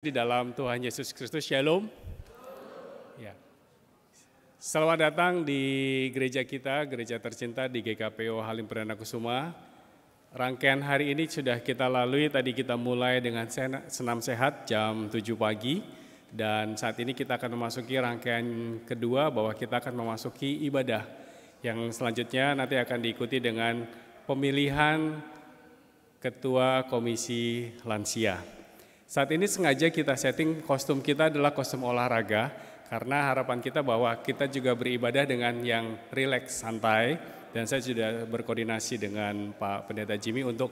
Di dalam Tuhan Yesus Kristus, Shalom. Ya. Selamat datang di gereja kita, gereja tercinta di GKPO Halim Perdana Kusuma. Rangkaian hari ini sudah kita lalui, tadi kita mulai dengan senam sehat jam 7 pagi. Dan saat ini kita akan memasuki rangkaian kedua bahwa kita akan memasuki ibadah. Yang selanjutnya nanti akan diikuti dengan pemilihan Ketua Komisi Lansia. Saat ini sengaja kita setting kostum kita adalah kostum olahraga karena harapan kita bahwa kita juga beribadah dengan yang rileks, santai, dan saya sudah berkoordinasi dengan Pak Pendeta Jimmy untuk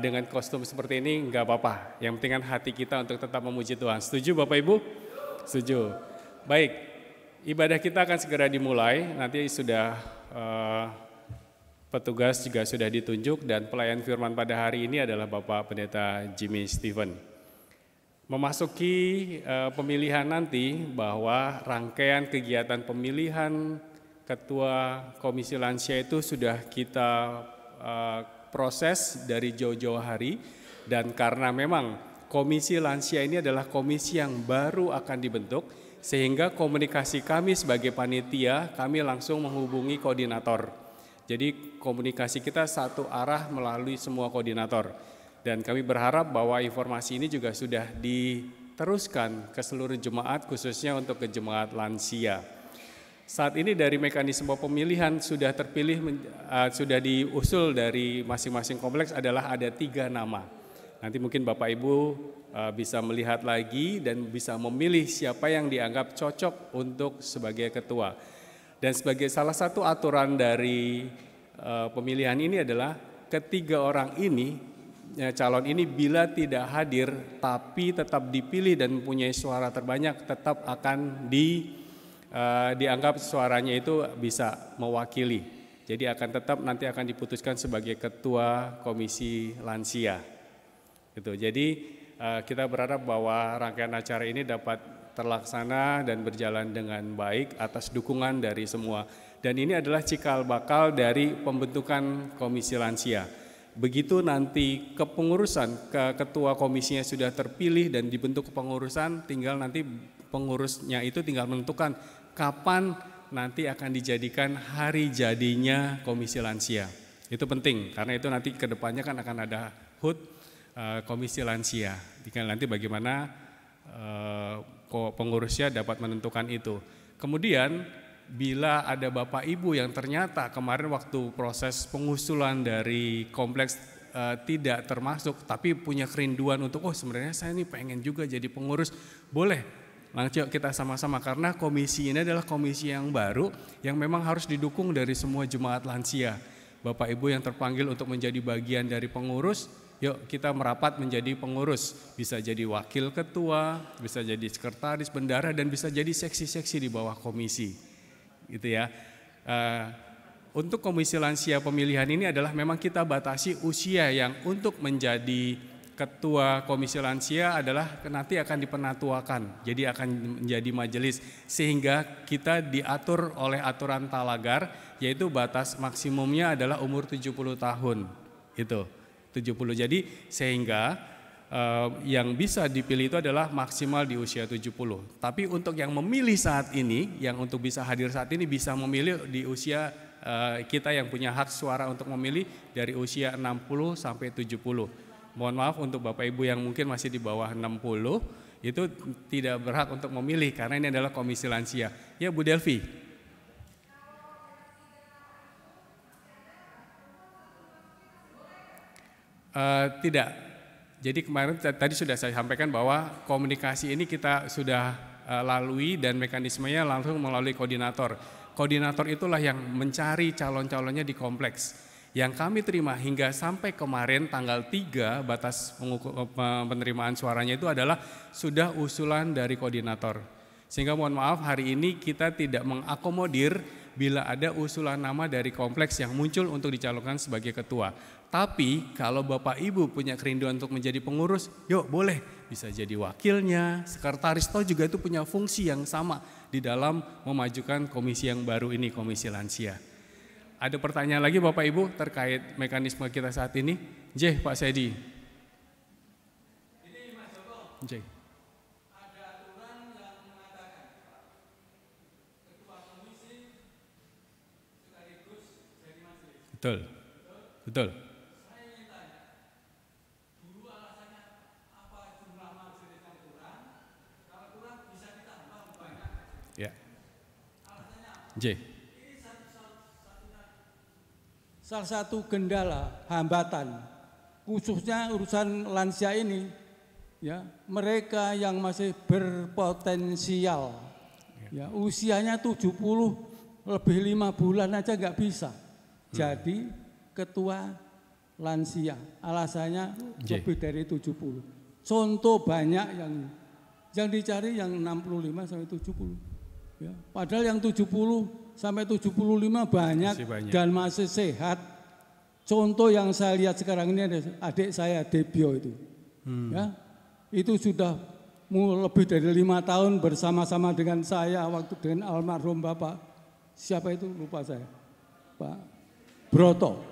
dengan kostum seperti ini nggak apa-apa. Yang penting kan hati kita untuk tetap memuji Tuhan. Setuju Bapak Ibu? Setuju. Baik, ibadah kita akan segera dimulai. Nanti sudah petugas juga sudah ditunjuk dan pelayan firman pada hari ini adalah Bapak Pendeta Jimmy Stephen. Memasuki pemilihan nanti bahwa rangkaian kegiatan pemilihan Ketua Komisi Lansia itu sudah kita proses dari jauh-jauh hari dan karena memang Komisi Lansia ini adalah komisi yang baru akan dibentuk sehingga komunikasi kami sebagai panitia kami langsung menghubungi koordinator. Jadi komunikasi kita satu arah melalui semua koordinator. Dan kami berharap bahwa informasi ini juga sudah diteruskan ke seluruh jemaat khususnya untuk ke jemaat lansia. Saat ini dari mekanisme pemilihan sudah terpilih, sudah diusul dari masing-masing kompleks adalah ada 3 nama. Nanti mungkin Bapak Ibu bisa melihat lagi dan bisa memilih siapa yang dianggap cocok untuk sebagai ketua. Dan sebagai salah satu aturan dari pemilihan ini adalah ketiga orang ini, calon ini bila tidak hadir tapi tetap dipilih dan mempunyai suara terbanyak tetap akan dianggap suaranya itu bisa mewakili. Jadi akan tetap nanti akan diputuskan sebagai ketua komisi lansia. Gitu. Jadi kita berharap bahwa rangkaian acara ini dapat terlaksana dan berjalan dengan baik atas dukungan dari semua. Dan ini adalah cikal bakal dari pembentukan komisi lansia. Begitu nanti kepengurusan ketua komisinya sudah terpilih dan dibentuk kepengurusan, tinggal nanti pengurusnya itu tinggal menentukan kapan nanti akan dijadikan hari jadinya komisi lansia. Itu penting karena itu nanti ke depannya kan akan ada HUT komisi lansia. Tinggal nanti bagaimana pengurusnya dapat menentukan itu. Kemudian bila ada Bapak Ibu yang ternyata kemarin waktu proses pengusulan dari kompleks tidak termasuk tapi punya kerinduan untuk sebenarnya saya ini pengen juga jadi pengurus, boleh langsung kita sama-sama karena komisi ini adalah komisi yang baru yang memang harus didukung dari semua jemaat lansia. Bapak Ibu yang terpanggil untuk menjadi bagian dari pengurus, yuk kita merapat menjadi pengurus, bisa jadi wakil ketua, bisa jadi sekretaris, bendara dan bisa jadi seksi-seksi di bawah komisi. Gitu ya. Untuk komisi lansia pemilihan ini adalah memang kita batasi usia yang untuk menjadi ketua komisi lansia adalah nanti akan dipenatuakan. Jadi akan menjadi majelis sehingga kita diatur oleh aturan Talagar yaitu batas maksimumnya adalah umur 70 tahun. Itu 70. Jadi sehingga yang bisa dipilih itu adalah maksimal di usia 70. Tapi untuk yang memilih saat ini, yang untuk bisa hadir saat ini bisa memilih di usia kita yang punya hak suara untuk memilih dari usia 60 sampai 70. Mohon maaf untuk Bapak Ibu yang mungkin masih di bawah 60, itu tidak berhak untuk memilih karena ini adalah komisi lansia. Ya Bu Delvi. Tidak. Jadi kemarin tadi sudah saya sampaikan bahwa komunikasi ini kita sudah lalui dan mekanismenya langsung melalui koordinator. Koordinator itulah yang mencari calon-calonnya di kompleks. Yang kami terima hingga sampai kemarin tanggal 3 batas penerimaan suaranya itu adalah sudah usulan dari koordinator. Sehingga mohon maaf hari ini kita tidak mengakomodir bila ada usulan nama dari kompleks yang muncul untuk dicalonkan sebagai ketua. Tapi kalau Bapak Ibu punya kerinduan untuk menjadi pengurus, yuk boleh. Bisa jadi wakilnya, sekretaris, toh juga itu punya fungsi yang sama di dalam memajukan komisi yang baru ini, komisi lansia. Ada pertanyaan lagi Bapak Ibu terkait mekanisme kita saat ini? Pak Sedi. J. Betul, betul. Ya. J. Salah satu kendala, hambatan, khususnya urusan lansia ini, ya, mereka yang masih berpotensial, ya, usianya 70 lebih 5 bulan aja nggak bisa. Jadi ketua lansia, alasannya lebih dari 70. Contoh banyak yang dicari yang 65 sampai 70. Ya, padahal yang 70 sampai 75 banyak dan masih sehat. Contoh yang saya lihat sekarang ini ada adik saya Debio itu, ya, itu sudah lebih dari 5 tahun bersama-sama dengan saya waktu dengan almarhum Bapak siapa itu lupa saya, Pak Broto.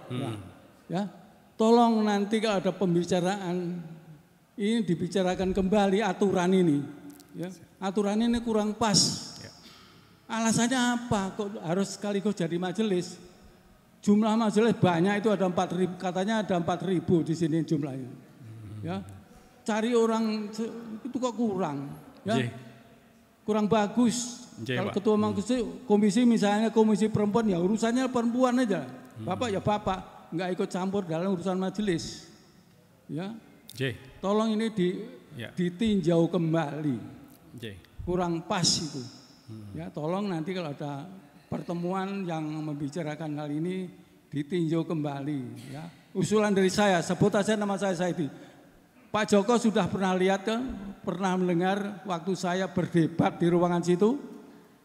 Ya, tolong nanti kalau ada pembicaraan ini dibicarakan kembali aturan ini, ya, aturan ini kurang pas. Alasannya apa? Kok harus sekaligus jadi majelis? Jumlah majelis banyak itu ada 4.000, katanya ada 4.000 di sini jumlahnya. Ya, cari orang itu kok kurang, ya, kurang bagus. Kalau ketua komisi misalnya komisi perempuan ya urusannya perempuan aja, bapak ya bapak, nggak ikut campur dalam urusan majelis. Ya, tolong ini ditinjau kembali, kurang pas itu. Ya, tolong nanti kalau ada pertemuan yang membicarakan hal ini ditinjau kembali. Ya. Usulan dari saya, sebut aja nama saya Saidi. Pak Joko sudah pernah lihat kan, pernah mendengar waktu saya berdebat di ruangan situ.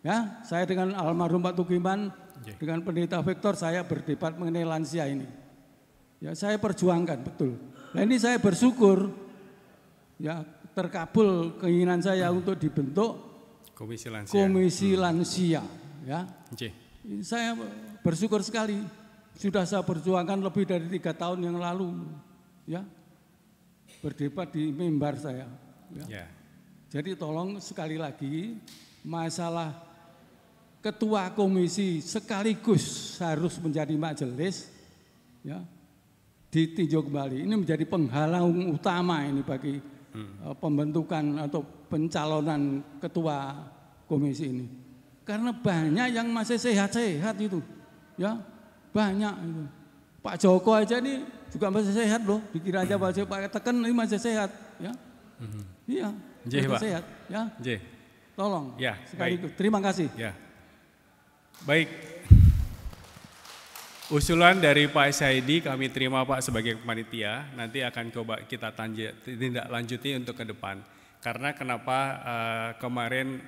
Ya, saya dengan almarhum Pak Tukiman, dengan pendeta Victor, saya berdebat mengenai lansia ini. Ya, saya perjuangkan betul. Nah ini saya bersyukur, ya, terkabul keinginan saya untuk dibentuk Komisi Lansia, ya. Saya bersyukur sekali sudah saya perjuangkan lebih dari 3 tahun yang lalu, ya, berdebat di mimbar saya. Ya. Jadi tolong sekali lagi masalah ketua komisi sekaligus harus menjadi majelis, ya, ditinjau kembali. Ini menjadi penghalang utama ini bagi pembentukan atau pencalonan ketua komisi ini, karena banyak yang masih sehat-sehat itu, ya, banyak itu. Pak Joko aja ini juga masih sehat loh, dikira aja Pak Teken ini masih sehat, ya, iya, masih sehat, ya. Tolong, ya, sekaligus. Terima kasih. Ya. Baik, usulan dari Pak Saidi kami terima Pak sebagai panitia, nanti akan coba kita tindak lanjuti untuk ke depan. Karena kenapa kemarin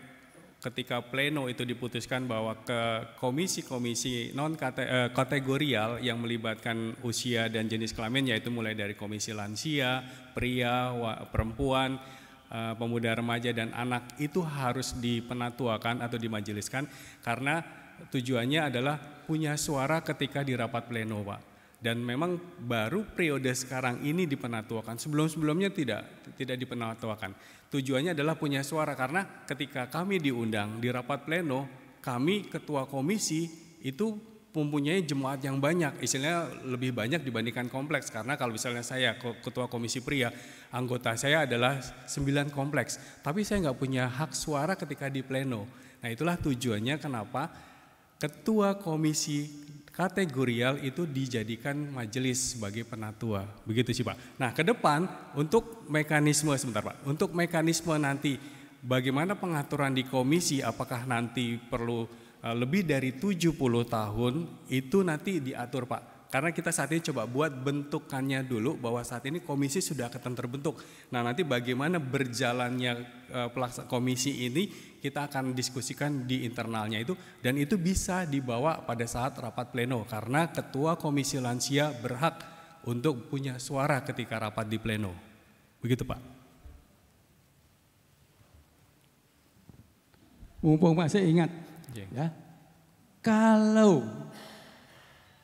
ketika pleno itu diputuskan bahwa ke komisi-komisi non kategorial yang melibatkan usia dan jenis kelamin, yaitu mulai dari komisi lansia, pria, perempuan, pemuda remaja dan anak, itu harus dipenatuakan atau dimajeliskan karena tujuannya adalah punya suara ketika di rapat pleno, Pak. Dan memang baru periode sekarang ini dipenatuakan, sebelum-sebelumnya tidak dipenatuakan. Tujuannya adalah punya suara karena ketika kami diundang di rapat pleno, kami ketua komisi itu mempunyai jemaat yang banyak, istilahnya lebih banyak dibandingkan kompleks. Karena kalau misalnya saya ketua komisi pria, anggota saya adalah 9 kompleks, tapi saya nggak punya hak suara ketika di pleno. Nah itulah tujuannya kenapa ketua komisi kategorial itu dijadikan majelis sebagai penatua, begitu sih Pak. Nah ke depan untuk mekanisme sebentar Pak, untuk mekanisme nanti bagaimana pengaturan di komisi, apakah nanti perlu lebih dari 70 tahun itu nanti diatur Pak. Karena kita saat ini coba buat bentukannya dulu bahwa saat ini komisi sudah akan terbentuk. Nah nanti bagaimana berjalannya komisi ini kita akan diskusikan di internalnya itu, dan itu bisa dibawa pada saat rapat pleno karena ketua komisi lansia berhak untuk punya suara ketika rapat di pleno. Begitu Pak. Mumpung masih ingat, ya, kalau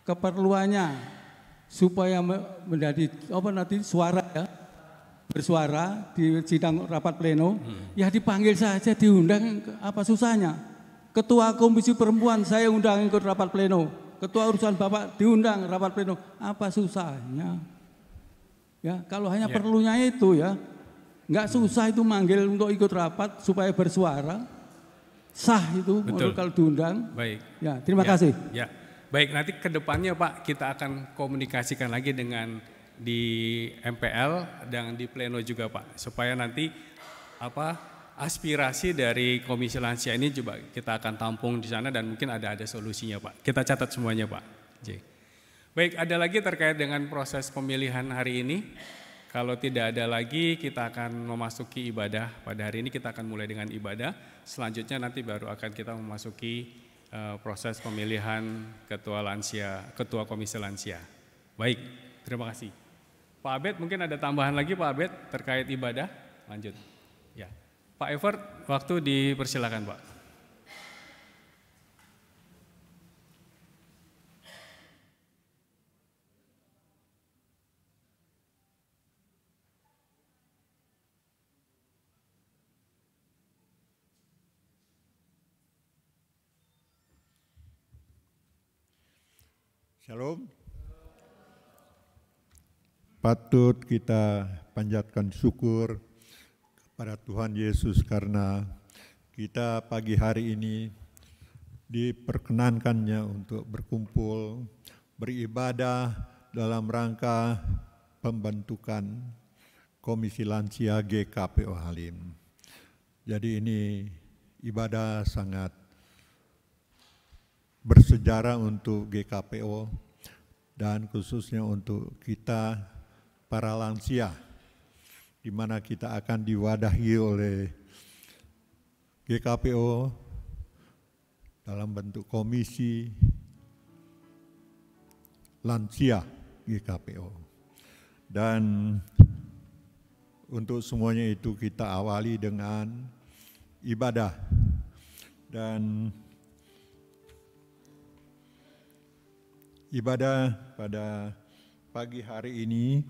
keperluannya supaya menjadi suara, ya, bersuara di sidang rapat pleno, ya dipanggil saja, diundang, apa susahnya. Ketua komisi perempuan saya undang ikut rapat pleno, ketua urusan Bapak diundang rapat pleno, apa susahnya? Ya, kalau hanya perlunya itu ya, nggak susah itu manggil untuk ikut rapat supaya bersuara, sah itu menurut kalau diundang. Baik. Ya, terima kasih. Ya, baik, nanti ke depannya Pak kita akan komunikasikan lagi dengan di MPL dan di pleno juga Pak, supaya nanti aspirasi dari Komisi Lansia ini juga kita akan tampung di sana dan mungkin ada solusinya Pak. Kita catat semuanya Pak. Baik, ada lagi terkait dengan proses pemilihan hari ini? Kalau tidak ada lagi, kita akan memasuki ibadah. Pada hari ini kita akan mulai dengan ibadah. Selanjutnya nanti baru akan kita memasuki proses pemilihan ketua Komisi Lansia. Baik, terima kasih. Pak Abed, mungkin ada tambahan lagi Pak Abed terkait ibadah? Lanjut. Ya, Pak Evert, waktu dipersilakan Pak. Shalom. Patut kita panjatkan syukur kepada Tuhan Yesus karena kita pagi hari ini diperkenankannya untuk berkumpul, beribadah dalam rangka pembentukan Komisi Lansia GKPO Halim. Jadi ini ibadah sangat bersejarah untuk GKPO dan khususnya untuk kita para lansia, di mana kita akan diwadahi oleh GKPO dalam bentuk komisi lansia GKPO. Dan untuk semuanya itu kita awali dengan ibadah. Dan ibadah pada pagi hari ini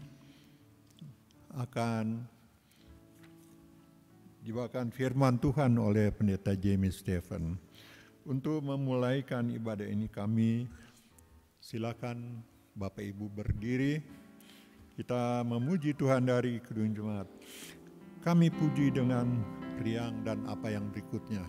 akan dibawakan firman Tuhan oleh Pendeta Jamie Stephen. Untuk memulaikan ibadah ini kami silakan Bapak Ibu berdiri. Kita memuji Tuhan dari kedua jemaat. Kami puji dengan riang dan apa yang berikutnya.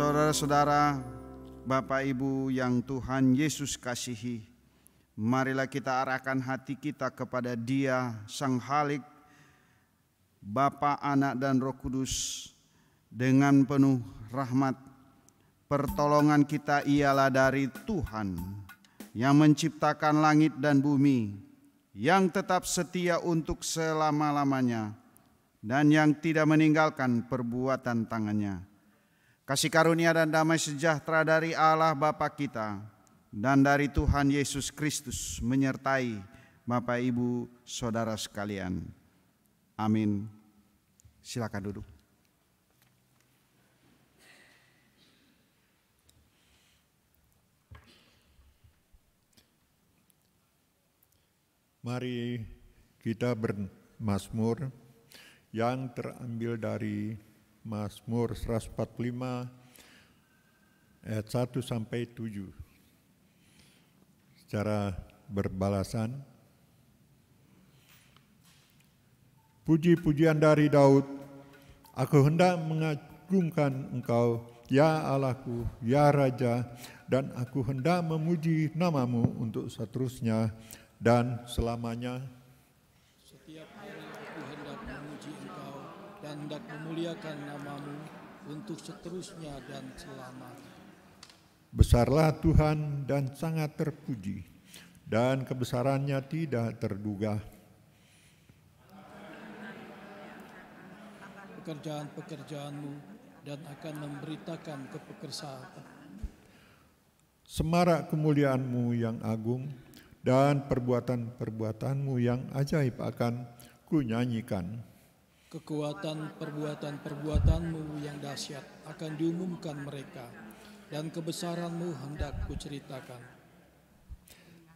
Saudara-saudara, Bapak Ibu yang Tuhan Yesus kasihi, marilah kita arahkan hati kita kepada Dia, Sang Khalik, Bapa, Anak, dan Roh Kudus dengan penuh rahmat. Pertolongan kita ialah dari Tuhan yang menciptakan langit dan bumi, yang tetap setia untuk selama-lamanya, dan yang tidak meninggalkan perbuatan tangannya. Kasih karunia dan damai sejahtera dari Allah Bapa kita dan dari Tuhan Yesus Kristus menyertai Bapak, Ibu, Saudara sekalian. Amin. Silakan duduk. Mari kita bermazmur yang terambil dari Mazmur 145 ayat 1 sampai 7. Secara berbalasan. Puji-pujian dari Daud, aku hendak mengagungkan Engkau, ya Allahku, ya Raja, dan aku hendak memuji namamu untuk seterusnya dan selamanya. Setiap hari aku hendak memuji Engkau dan hendak memuliakan namamu untuk seterusnya dan selamanya. Besarlah Tuhan dan sangat terpuji, dan kebesarannya tidak terduga. Pekerjaan-pekerjaanmu dan akan memberitakan kepekerjaan. Semarak kemuliaanmu yang agung, dan perbuatan-perbuatanmu yang ajaib akan kunyanyikan. Kekuatan perbuatan-perbuatanmu yang dahsyat akan diumumkan mereka, dan kebesaranmu hendak kuceritakan.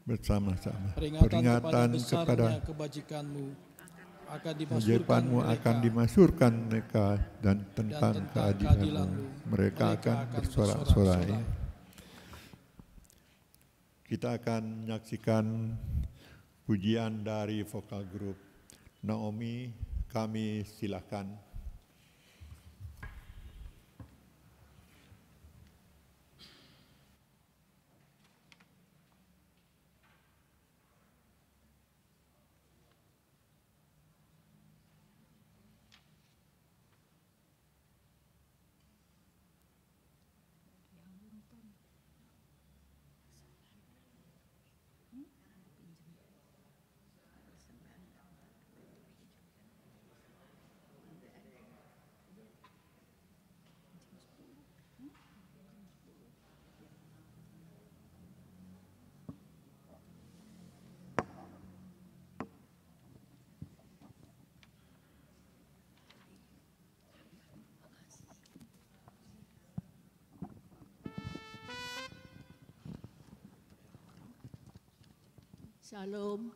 Bersama-sama. Peringatan kepada kebajikanmu akan dimasyurkan mereka, dan tentang keadilanmu mereka akan bersorak-sorai. Kita akan menyaksikan pujian dari vokal grup Naomi. Kami silakan. Shalom.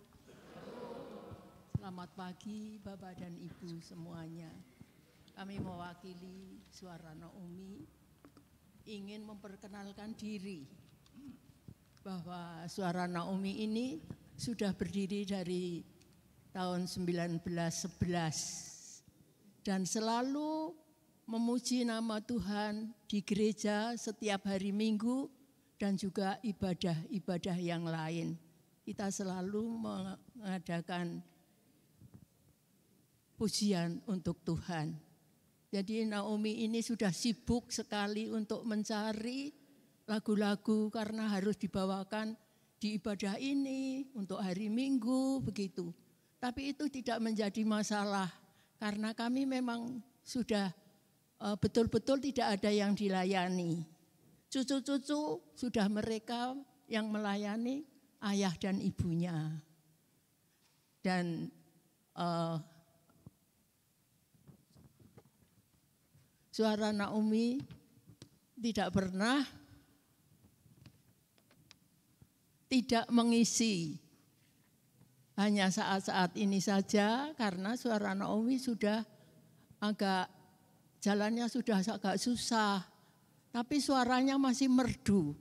Selamat pagi Bapak dan Ibu semuanya. Kami mewakili Suara Naomi ingin memperkenalkan diri bahwa Suara Naomi ini sudah berdiri dari tahun 1911 dan selalu memuji nama Tuhan di gereja setiap hari Minggu dan juga ibadah-ibadah yang lain. Kita selalu mengadakan pujian untuk Tuhan. Jadi Naomi ini sudah sibuk sekali untuk mencari lagu-lagu karena harus dibawakan di ibadah ini untuk hari Minggu begitu. Tapi itu tidak menjadi masalah karena kami memang sudah betul-betul tidak ada yang dilayani. Cucu-cucu sudah mereka yang melayani ayah dan ibunya. Dan Suara Naomi tidak pernah tidak mengisi. Hanya saat-saat ini saja karena Suara Naomi sudah agak jalannya sudah agak susah. Tapi suaranya masih merdu.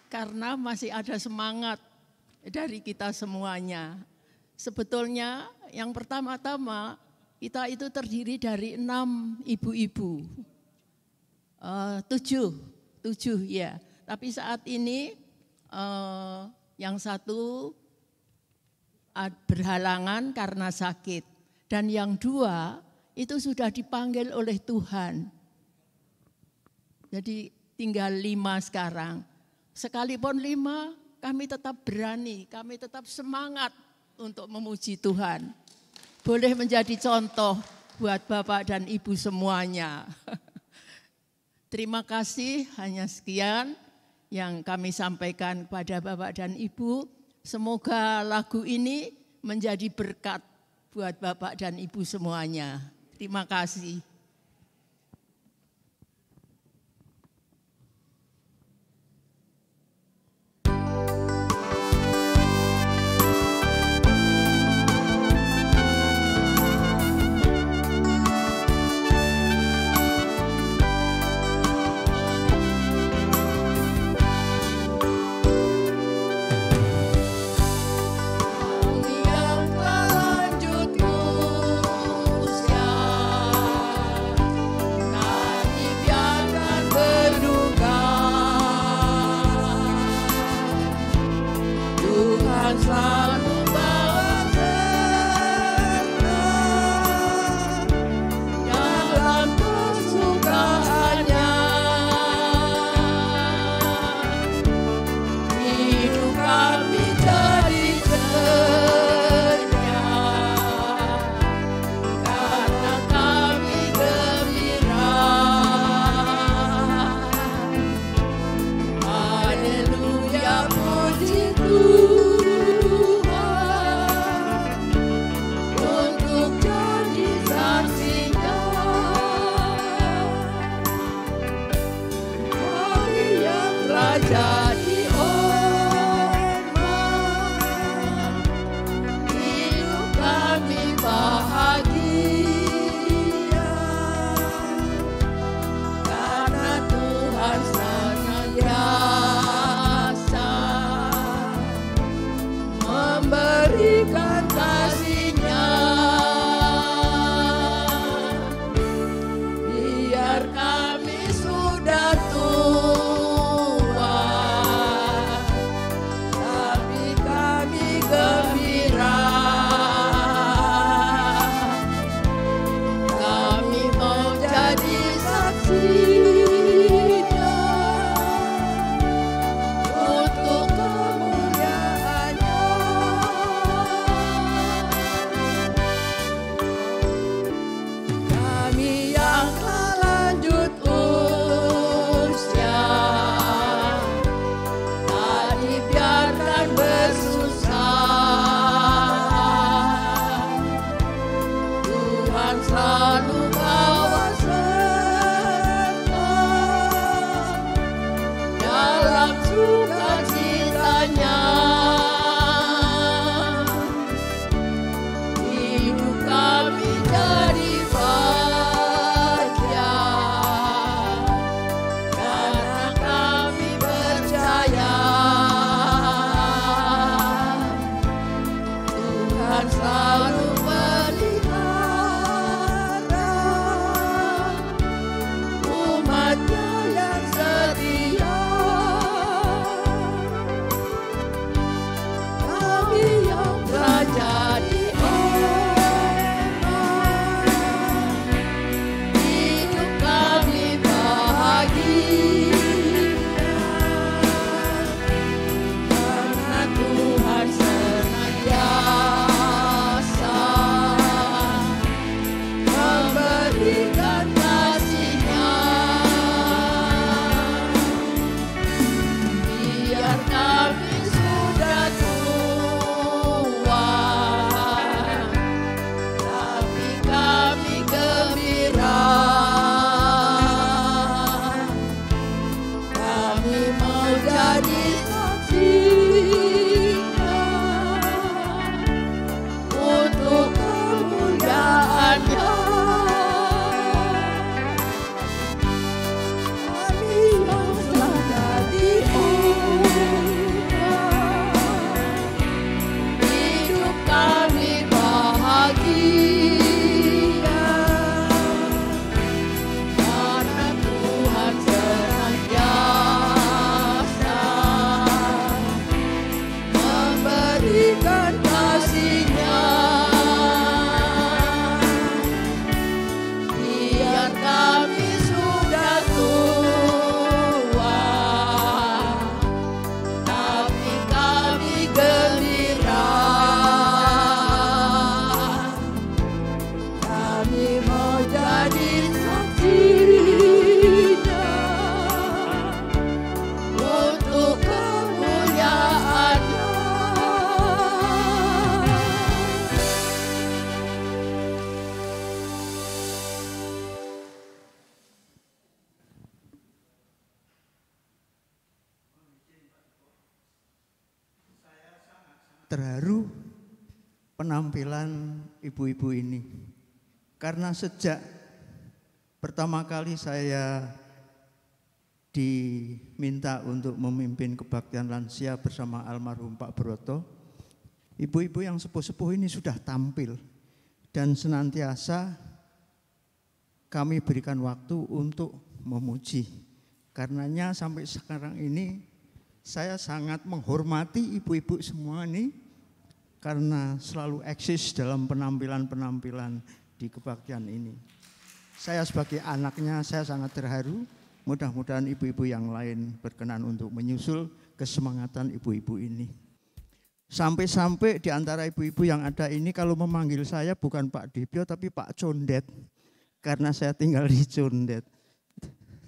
Karena masih ada semangat dari kita semuanya. Sebetulnya yang pertama-tama kita itu terdiri dari 6 ibu-ibu. 7 ya. Tapi saat ini yang satu berhalangan karena sakit. Dan yang 2 itu sudah dipanggil oleh Tuhan. Jadi tinggal 5 sekarang. sekalipun 5, kami tetap berani, kami tetap semangat untuk memuji Tuhan. Boleh menjadi contoh buat Bapak dan Ibu semuanya. Terima kasih, hanya sekian yang kami sampaikan kepada Bapak dan Ibu. Semoga lagu ini menjadi berkat buat Bapak dan Ibu semuanya. Terima kasih. Biar kami sudah tua, terharu penampilan ibu-ibu ini. Karena sejak pertama kali saya diminta untuk memimpin kebaktian lansia bersama almarhum Pak Broto, ibu-ibu yang sepuh-sepuh ini sudah tampil dan senantiasa kami berikan waktu untuk memuji. Karenanya sampai sekarang ini saya sangat menghormati ibu-ibu semua ini karena selalu eksis dalam penampilan-penampilan di kebaktian ini. Saya sebagai anaknya saya sangat terharu. Mudah-mudahan ibu-ibu yang lain berkenan untuk menyusul kesemangatan ibu-ibu ini. Sampai-sampai di antara ibu-ibu yang ada ini kalau memanggil saya bukan Pak Dibyo tapi Pak Condet. Karena saya tinggal di Condet.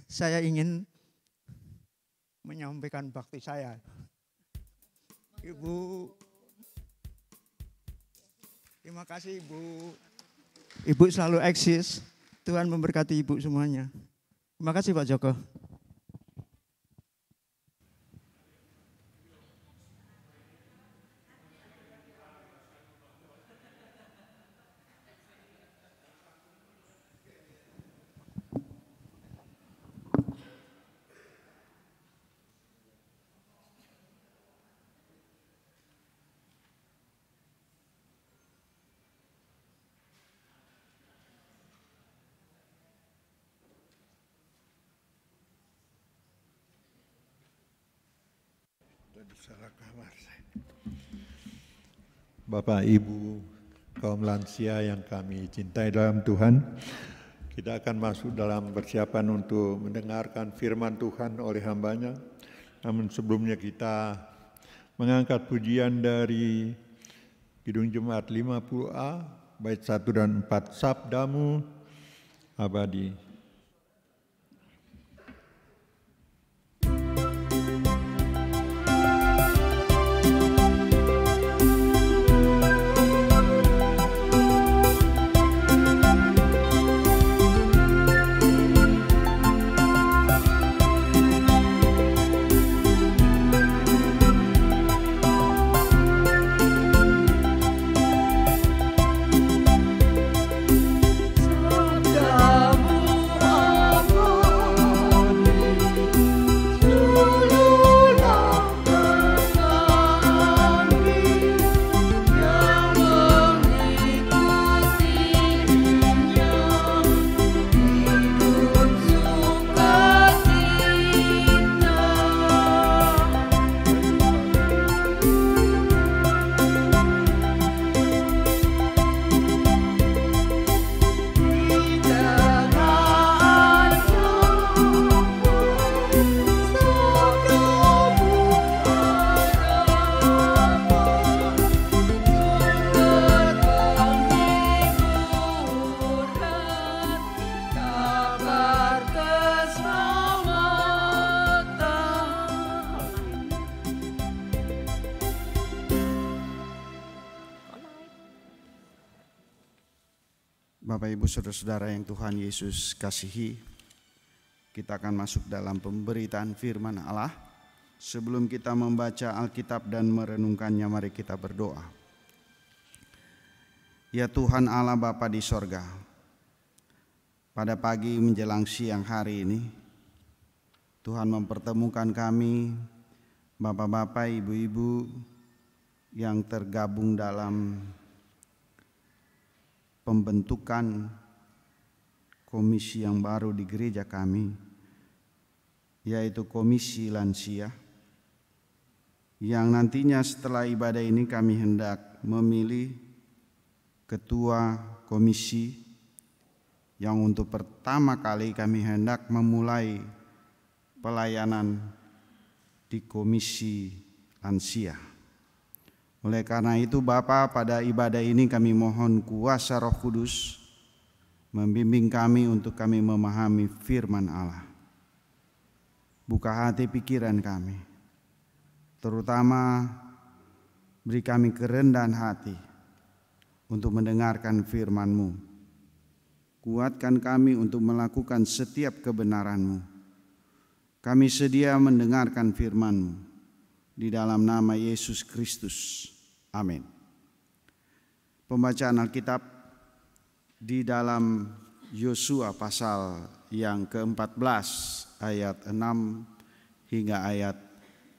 Saya ingin menyampaikan bakti saya. Ibu, terima kasih Ibu. Ibu selalu eksis. Tuhan memberkati Ibu semuanya. Terima kasih Pak Joko. Bapak, Ibu, kaum lansia yang kami cintai dalam Tuhan, kita akan masuk dalam persiapan untuk mendengarkan firman Tuhan oleh hamba-Nya. Namun sebelumnya kita mengangkat pujian dari Kidung Jemaat 50A, bait 1 dan 4, Sabdamu Abadi. Bapak, Ibu, Saudara-saudara yang Tuhan Yesus kasihi, kita akan masuk dalam pemberitaan firman Allah. Sebelum kita membaca Alkitab dan merenungkannya, mari kita berdoa. Ya Tuhan Allah Bapa di sorga, pada pagi menjelang siang hari ini, Tuhan mempertemukan kami, Bapak-bapak, Ibu-ibu yang tergabung dalam pembentukan komisi yang baru di gereja kami, yaitu Komisi Lansia, yang nantinya setelah ibadah ini kami hendak memilih ketua komisi yang untuk pertama kali kami hendak memulai pelayanan di Komisi Lansia. Oleh karena itu Bapa, pada ibadah ini kami mohon kuasa Roh Kudus membimbing kami untuk kami memahami firman Allah. Buka hati pikiran kami, terutama beri kami kerendahan hati untuk mendengarkan firman-Mu. Kuatkan kami untuk melakukan setiap kebenaran-Mu. Kami sedia mendengarkan firman-Mu. Di dalam nama Yesus Kristus. Amin. Pembacaan Alkitab di dalam Yosua pasal yang ke-14 ayat 6 hingga ayat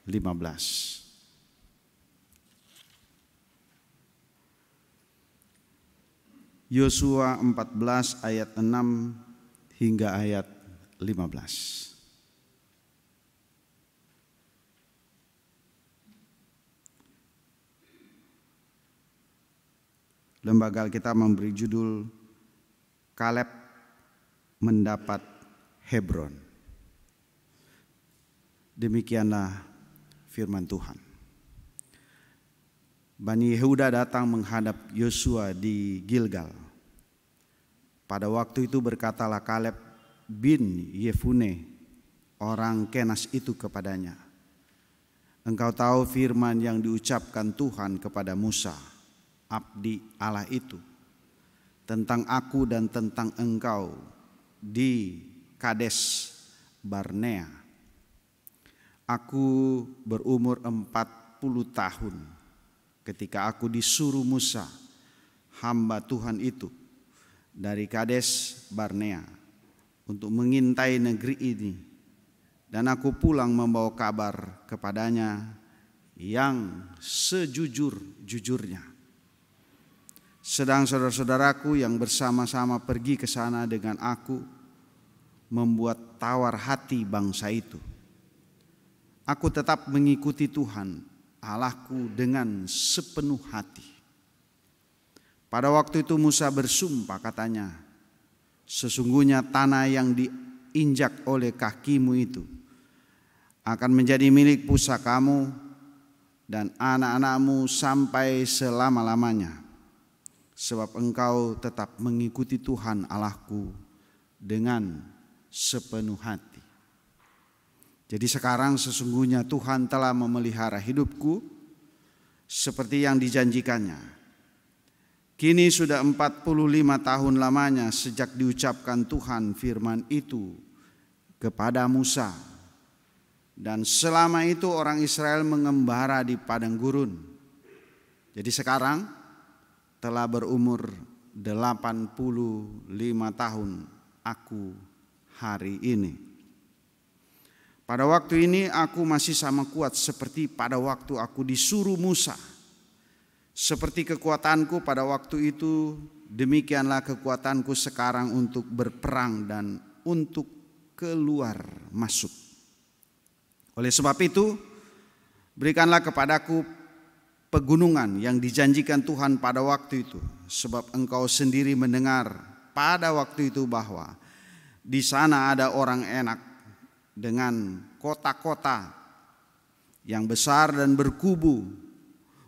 15. Yosua 14 ayat 6 hingga ayat 15. Lembaga Alkitab memberi judul Kaleb mendapat Hebron. Demikianlah firman Tuhan. Bani Yehuda datang menghadap Yosua di Gilgal. Pada waktu itu berkatalah Kaleb bin Yefune orang Kenas itu kepadanya, engkau tahu firman yang diucapkan Tuhan kepada Musa, abdi Allah itu, tentang aku dan tentang engkau di Kades Barnea. Aku berumur 40 tahun ketika aku disuruh Musa, hamba Tuhan itu, dari Kades Barnea untuk mengintai negeri ini, dan aku pulang membawa kabar kepadanya yang sejujur-jujurnya. Sedang saudara-saudaraku yang bersama-sama pergi ke sana dengan aku membuat tawar hati bangsa itu. Aku tetap mengikuti Tuhan Allahku dengan sepenuh hati. Pada waktu itu Musa bersumpah, katanya, sesungguhnya tanah yang diinjak oleh kakimu itu akan menjadi milik pusakamu dan anak-anakmu sampai selama-lamanya, sebab engkau tetap mengikuti Tuhan Allahku dengan sepenuh hati. Jadi sekarang sesungguhnya Tuhan telah memelihara hidupku seperti yang dijanjikannya. Kini sudah 45 tahun lamanya sejak diucapkan Tuhan firman itu kepada Musa. Dan selama itu orang Israel mengembara di padang gurun. Jadi sekarang telah berumur 85 tahun aku hari ini. Pada waktu ini aku masih sama kuat seperti pada waktu aku disuruh Musa. Seperti kekuatanku pada waktu itu, demikianlah kekuatanku sekarang untuk berperang dan untuk keluar masuk. Oleh sebab itu, berikanlah kepadaku pegunungan yang dijanjikan Tuhan pada waktu itu. Sebab engkau sendiri mendengar pada waktu itu bahwa di sana ada orang enak dengan kota-kota yang besar dan berkubu.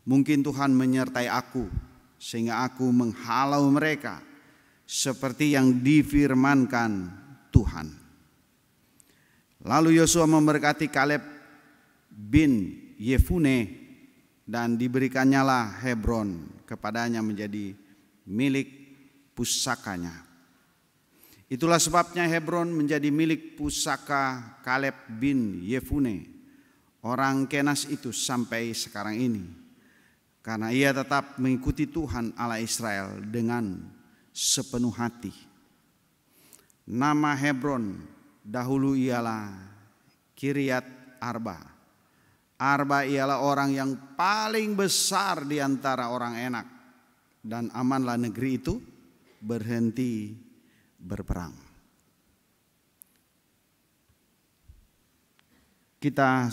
Mungkin Tuhan menyertai aku sehingga aku menghalau mereka seperti yang difirmankan Tuhan. Lalu Yosua memberkati Kaleb bin Yefune dan diberikannya Hebron kepadanya menjadi milik pusakanya. Itulah sebabnya Hebron menjadi milik pusaka Kaleb bin Yefune, orang Kenas itu sampai sekarang ini. Karena ia tetap mengikuti Tuhan Allah Israel dengan sepenuh hati. Nama Hebron dahulu ialah Kiryat Arba. Arba ialah orang yang paling besar di antara orang enak. Dan amanlah negeri itu berhenti berperang. Kita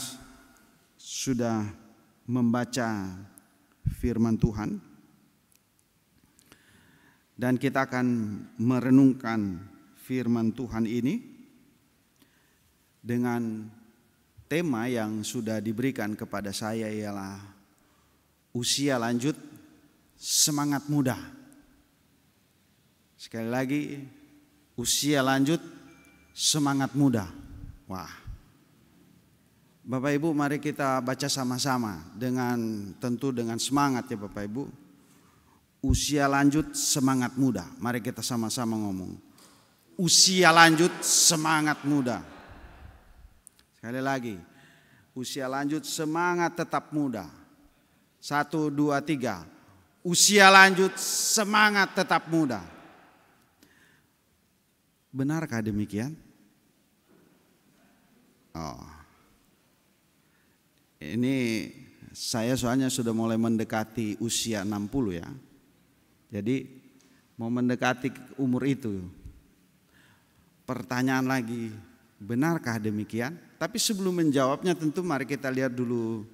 sudah membaca firman Tuhan dan kita akan merenungkan firman Tuhan ini dengan tema yang sudah diberikan kepada saya, ialah usia lanjut semangat muda. Sekali lagi, usia lanjut semangat muda. Wah, Bapak Ibu, mari kita baca sama-sama tentu dengan semangat ya Bapak Ibu. Usia lanjut semangat muda. Mari kita sama-sama ngomong. Usia lanjut semangat muda. Sekali lagi, usia lanjut semangat tetap muda. 1, 2, 3. Usia lanjut, semangat tetap muda. Benarkah demikian? Oh. Ini saya soalnya sudah mulai mendekati usia 60 ya. Jadi mau mendekati umur itu. Pertanyaan lagi, benarkah demikian? Tapi sebelum menjawabnya tentu mari kita lihat dulu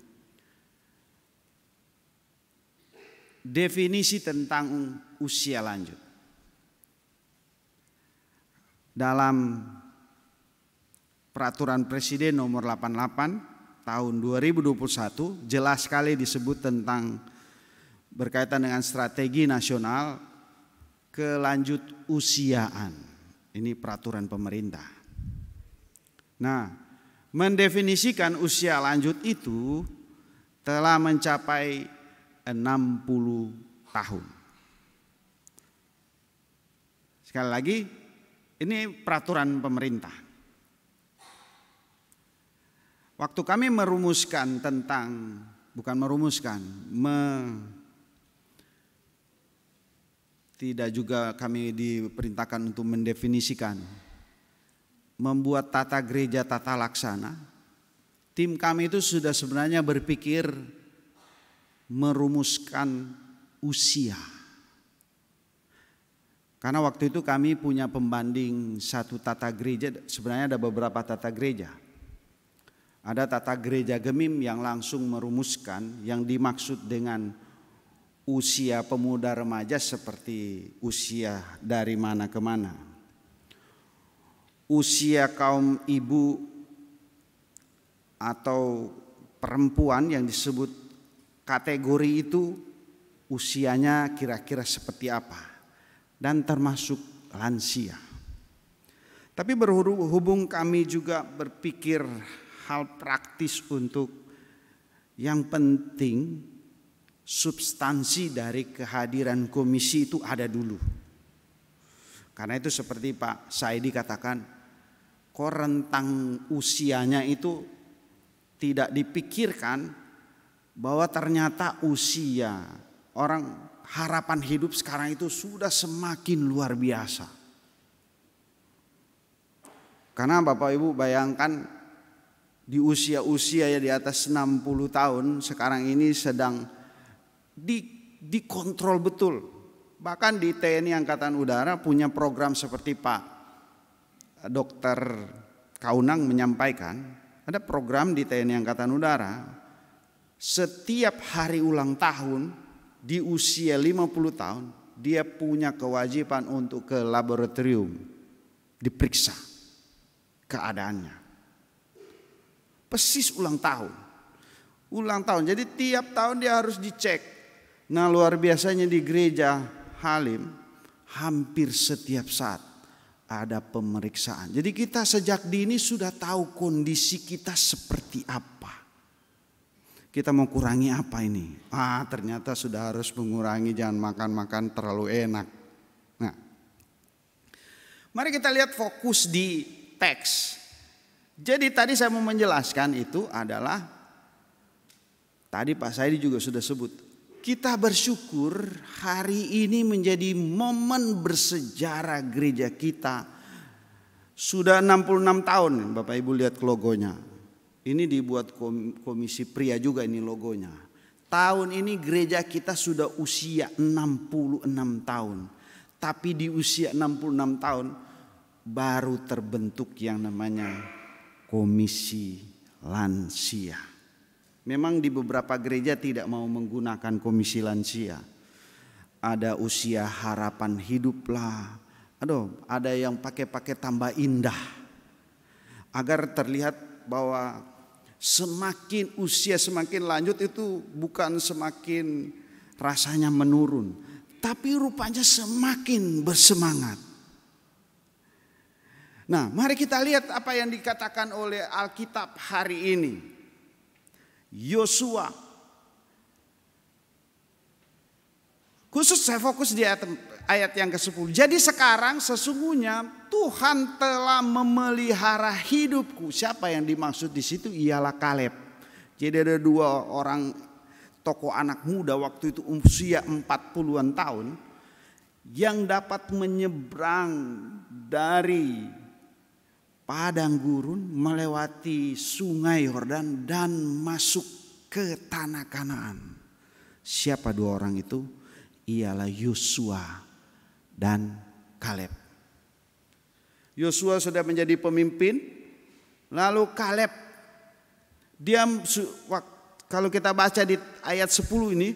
definisi tentang usia lanjut. Dalam Peraturan Presiden nomor 88 tahun 2021 jelas sekali disebut tentang berkaitan dengan strategi nasional kelanjut usiaan. Ini peraturan pemerintah. Nah, mendefinisikan usia lanjut itu telah mencapai 60 tahun. Sekali lagi, ini peraturan pemerintah. Waktu kami merumuskan tentang, bukan merumuskan, tidak juga kami diperintahkan untuk mendefinisikan, membuat tata gereja tata laksana, tim kami itu sudah sebenarnya berpikir merumuskan usia. Karena waktu itu kami punya pembanding satu tata gereja, sebenarnya ada beberapa tata gereja. Ada tata gereja Gemim yang langsung merumuskan yang dimaksud dengan usia pemuda remaja seperti usia dari mana ke mana. Usia kaum ibu atau perempuan yang disebut kategori itu usianya kira-kira seperti apa, dan termasuk lansia. Tapi berhubung kami juga berpikir hal praktis untuk yang penting substansi dari kehadiran komisi itu ada dulu. Karena itu seperti Pak Saidi katakan, kok rentang usianya itu tidak dipikirkan, bahwa ternyata usia orang harapan hidup sekarang itu sudah semakin luar biasa. Karena Bapak Ibu bayangkan di usia-usia ya di atas 60 tahun sekarang ini sedang dikontrol betul. Bahkan di TNI Angkatan Udara punya program seperti Pak Dr. Kaunang menyampaikan, ada program di TNI Angkatan Udara. Setiap hari ulang tahun di usia 50 tahun dia punya kewajiban untuk ke laboratorium diperiksa keadaannya. Persis ulang tahun. Ulang tahun. Jadi tiap tahun dia harus dicek. Nah, luar biasanya di gereja Halim hampir setiap saat ada pemeriksaan. Jadi kita sejak dini sudah tahu kondisi kita seperti apa. Kita mau kurangi apa ini? Ternyata sudah harus mengurangi, jangan makan-makan terlalu enak. Nah, mari kita lihat fokus di teks. Jadi tadi saya mau menjelaskan itu adalah, tadi Pak Saidi juga sudah sebut, kita bersyukur hari ini menjadi momen bersejarah gereja kita. Sudah 66 tahun, Bapak Ibu lihat logonya. Ini dibuat komisi pria juga ini logonya. Tahun ini gereja kita sudah usia 66 tahun. Tapi di usia 66 tahun baru terbentuk yang namanya komisi lansia. Memang di beberapa gereja tidak mau menggunakan komisi lansia. Ada usia harapan hidup lah. Ada yang pakai tambah indah. Agar terlihat bahwa semakin usia semakin lanjut itu bukan semakin rasanya menurun, tapi rupanya semakin bersemangat. Nah, mari kita lihat apa yang dikatakan oleh Alkitab hari ini. Yosua. Khusus saya fokus di ayat yang ke-10. Jadi sekarang sesungguhnya Tuhan telah memelihara hidupku. Siapa yang dimaksud di situ? Ialah Kaleb. Jadi ada dua orang tokoh anak muda waktu itu usia 40-an tahun yang dapat menyeberang dari padang gurun melewati sungai Yordan dan masuk ke tanah Kanaan. Siapa dua orang itu? Ialah Yosua dan Kaleb. Yosua sudah menjadi pemimpin, lalu Kaleb kalau kita baca di ayat 10 ini,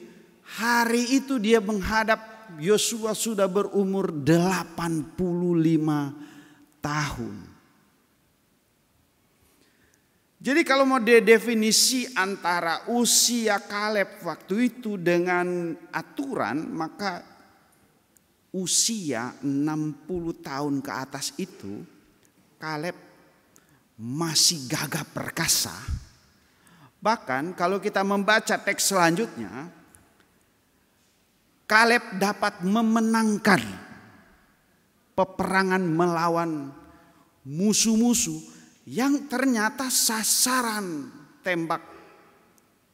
hari itu dia menghadap Yosua sudah berumur 85 tahun. Jadi kalau mau definisi antara usia Kaleb waktu itu dengan aturan, maka usia 60 tahun ke atas itu Kaleb masih gagah perkasa. Bahkan kalau kita membaca teks selanjutnya, Kaleb dapat memenangkan peperangan melawan musuh-musuh yang ternyata sasaran tembak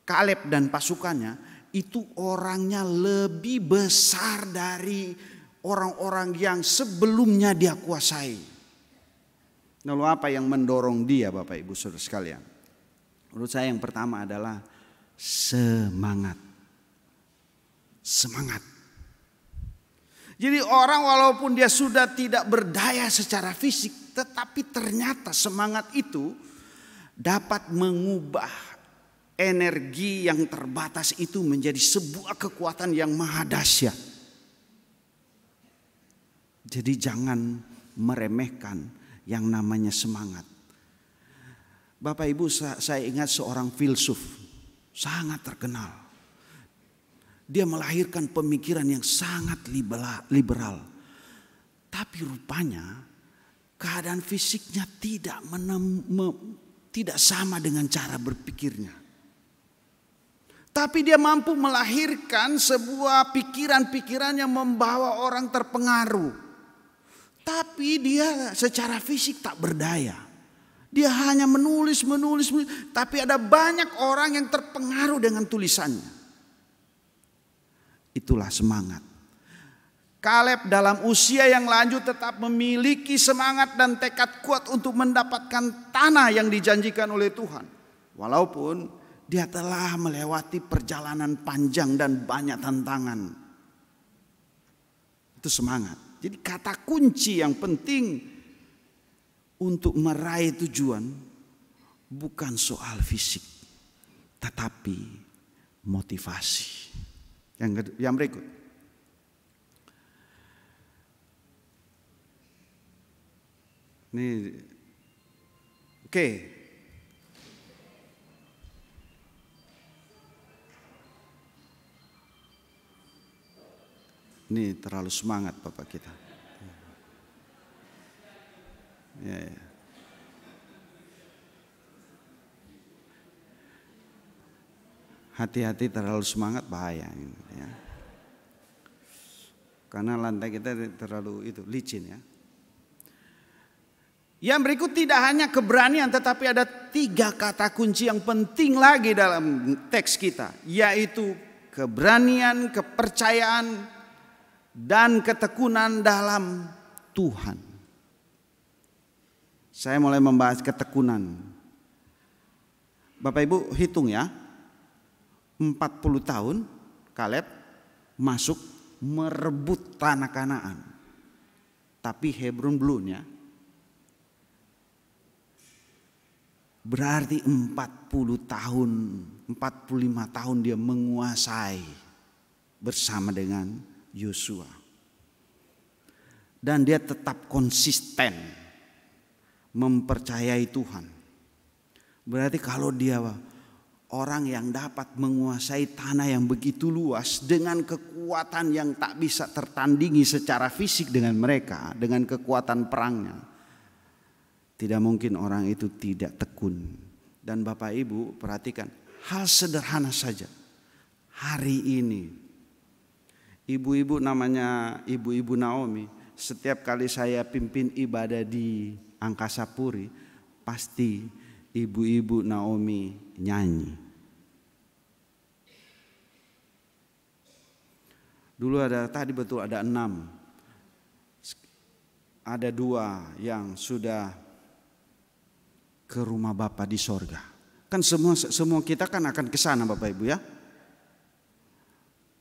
Kaleb dan pasukannya itu orangnya lebih besar dari orang-orang yang sebelumnya dia kuasai. Lalu apa yang mendorong dia, Bapak Ibu Saudara sekalian? Menurut saya yang pertama adalah semangat. Semangat. Jadi orang walaupun dia sudah tidak berdaya secara fisik, tetapi ternyata semangat itu dapat mengubah energi yang terbatas itu menjadi sebuah kekuatan yang maha dahsyat. Jadi jangan meremehkan yang namanya semangat. Bapak Ibu, saya ingat seorang filsuf sangat terkenal. Dia melahirkan pemikiran yang sangat liberal. Tapi rupanya keadaan fisiknya tidak sama dengan cara berpikirnya. Tapi dia mampu melahirkan sebuah pikiran-pikiran yang membawa orang terpengaruh. Tapi dia secara fisik tak berdaya. Dia hanya menulis. Tapi ada banyak orang yang terpengaruh dengan tulisannya. Itulah semangat. Kaleb dalam usia yang lanjut tetap memiliki semangat dan tekad kuat untuk mendapatkan tanah yang dijanjikan oleh Tuhan. Walaupun dia telah melewati perjalanan panjang dan banyak tantangan. Itu semangat. Jadi kata kunci yang penting untuk meraih tujuan bukan soal fisik, tetapi motivasi. Yang berikut. Ini oke. Ini terlalu semangat Bapak kita. Ya. Hati-hati terlalu semangat bahaya. Ya. Karena lantai kita terlalu licin ya. Yang berikut tidak hanya keberanian, tetapi ada 3 kata kunci yang penting lagi dalam teks kita, yaitu keberanian, kepercayaan, dan ketekunan dalam Tuhan. Saya mulai membahas ketekunan. Bapak Ibu hitung ya, 40 tahun Kaleb masuk merebut tanah Kanaan. Tapi Hebron belum ya. Berarti 40 tahun, 45 tahun dia menguasai bersama dengan Yosua. Dan dia tetap konsisten mempercayai Tuhan. Berarti kalau dia orang yang dapat menguasai tanah yang begitu luas dengan kekuatan yang tak bisa tertandingi secara fisik dengan mereka, dengan kekuatan perangnya, tidak mungkin orang itu tidak tekun. Dan Bapak Ibu perhatikan hal sederhana saja. Hari ini ibu-ibu namanya ibu-ibu Naomi, setiap kali saya pimpin ibadah di Angkasa Puri, pasti ibu-ibu Naomi nyanyi. Dulu tadi betul ada 6. Ada 2 yang sudah ke rumah Bapa di sorga. Kan semua kita kan akan ke sana Bapak Ibu ya.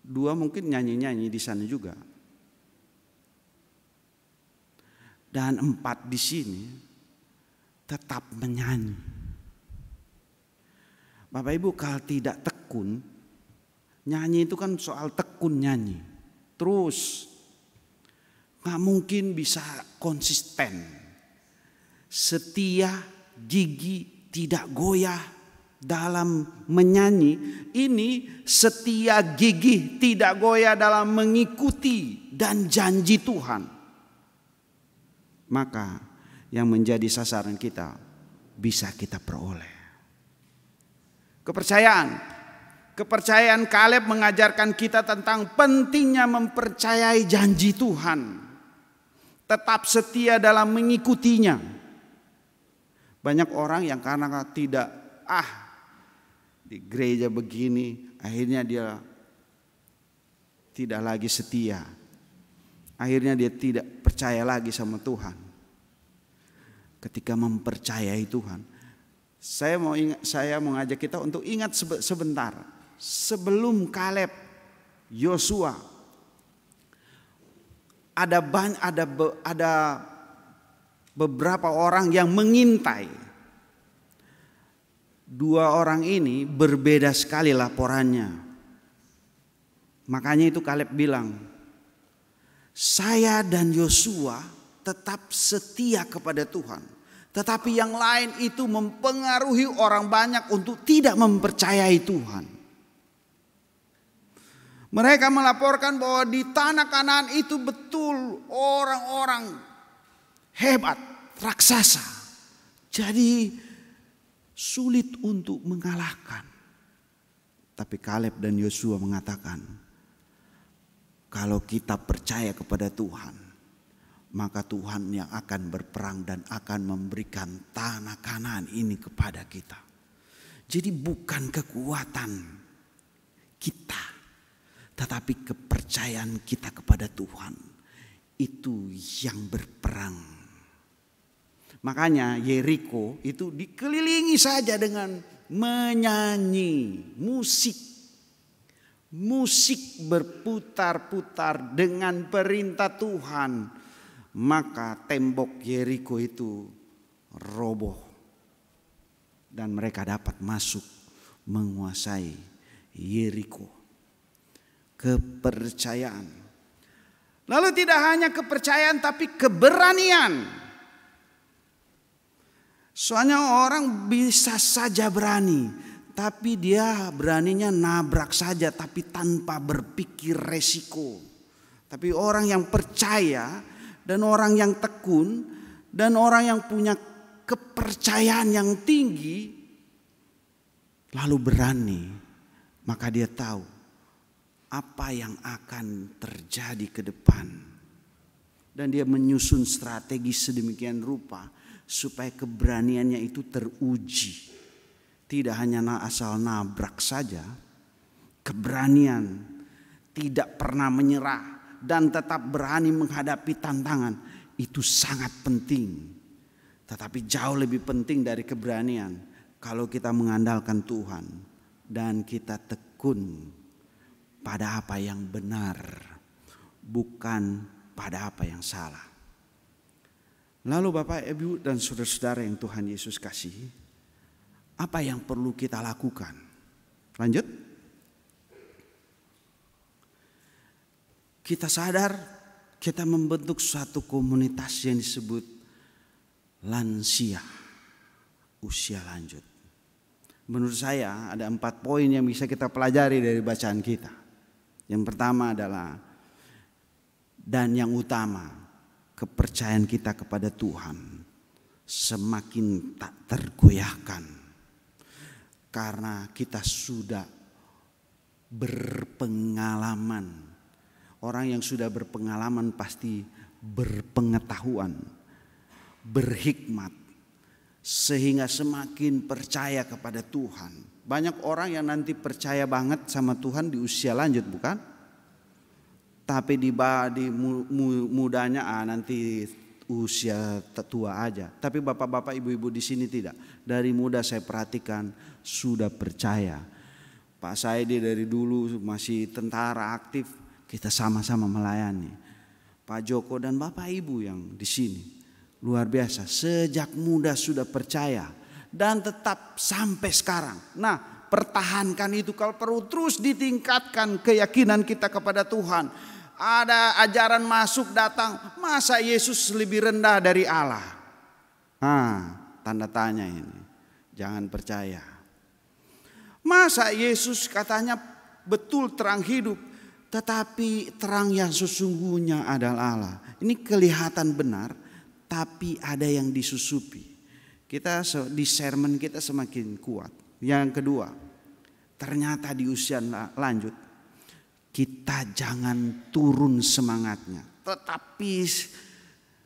2 mungkin nyanyi-nyanyi di sana juga. Dan 4 di sini tetap menyanyi. Bapak Ibu kalau tidak tekun, nyanyi itu kan soal tekun nyanyi. Terus gak mungkin bisa konsisten. Setia, gigih, tidak goyah dalam menyanyi. Ini setia, gigih, tidak goyah dalam mengikuti dan janji Tuhan. Maka yang menjadi sasaran kita bisa kita peroleh. Kepercayaan Kaleb mengajarkan kita tentang pentingnya mempercayai janji Tuhan. Tetap setia dalam mengikutinya. Banyak orang yang karena tidak di gereja begini, akhirnya dia tidak lagi setia. Akhirnya dia tidak percaya lagi sama Tuhan. Ketika mempercayai Tuhan, saya mau ngajak kita untuk ingat sebentar. Sebelum Kaleb, Yosua, ada beberapa orang yang mengintai. 2 orang ini berbeda sekali laporannya. Makanya itu Kaleb bilang, saya dan Yosua tetap setia kepada Tuhan. Tetapi yang lain itu mempengaruhi orang banyak untuk tidak mempercayai Tuhan. Mereka melaporkan bahwa di tanah Kanaan itu betul orang-orang hebat, raksasa. Jadi sulit untuk mengalahkan. Tapi Kaleb dan Yosua mengatakan, kalau kita percaya kepada Tuhan, maka Tuhan yang akan berperang dan akan memberikan tanah Kanaan ini kepada kita. Jadi bukan kekuatan kita, tetapi kepercayaan kita kepada Tuhan itu yang berperang. Makanya Yeriko itu dikelilingi saja dengan menyanyi, musik berputar-putar dengan perintah Tuhan. Maka tembok Yeriko itu roboh dan mereka dapat masuk menguasai Yeriko. Kepercayaan. Lalu tidak hanya kepercayaan tapi keberanian. Soalnya orang bisa saja berani, tapi dia beraninya nabrak saja tapi tanpa berpikir resiko. Tapi orang yang percaya dan orang yang tekun dan orang yang punya kepercayaan yang tinggi lalu berani, maka dia tahu apa yang akan terjadi ke depan. Dan dia menyusun strategi sedemikian rupa supaya keberaniannya itu teruji. Tidak hanya asal nabrak saja, keberanian, tidak pernah menyerah dan tetap berani menghadapi tantangan itu sangat penting. Tetapi jauh lebih penting dari keberanian kalau kita mengandalkan Tuhan dan kita tekun pada apa yang benar, bukan pada apa yang salah. Lalu Bapak, Ibu dan saudara-saudara yang Tuhan Yesus kasihi, apa yang perlu kita lakukan? Lanjut. Kita sadar kita membentuk suatu komunitas yang disebut lansia, usia lanjut. Menurut saya ada 4 poin yang bisa kita pelajari dari bacaan kita. Yang pertama adalah, dan yang utama, kepercayaan kita kepada Tuhan semakin tak tergoyahkan. Karena kita sudah berpengalaman. Orang yang sudah berpengalaman pasti berpengetahuan, berhikmat, sehingga semakin percaya kepada Tuhan. Banyak orang yang nanti percaya banget sama Tuhan di usia lanjut, bukan? Tapi di mudanya nanti usia tua aja. Tapi bapak-bapak, ibu-ibu di sini tidak. Dari muda saya perhatikan sudah percaya. Pak Saidi dari dulu masih tentara aktif, kita sama-sama melayani. Pak Joko dan bapak ibu yang di sini luar biasa. Sejak muda sudah percaya dan tetap sampai sekarang. Nah, pertahankan itu, kalau perlu terus ditingkatkan keyakinan kita kepada Tuhan. Ada ajaran masuk datang, masa Yesus lebih rendah dari Allah? Tanda tanya ini. Jangan percaya. Masa Yesus katanya betul terang hidup, tetapi terang yang sesungguhnya adalah Allah. Ini kelihatan benar, tapi ada yang disusupi. Kita di sermon kita semakin kuat. Yang kedua, ternyata di usia lanjut kita jangan turun semangatnya, tetapi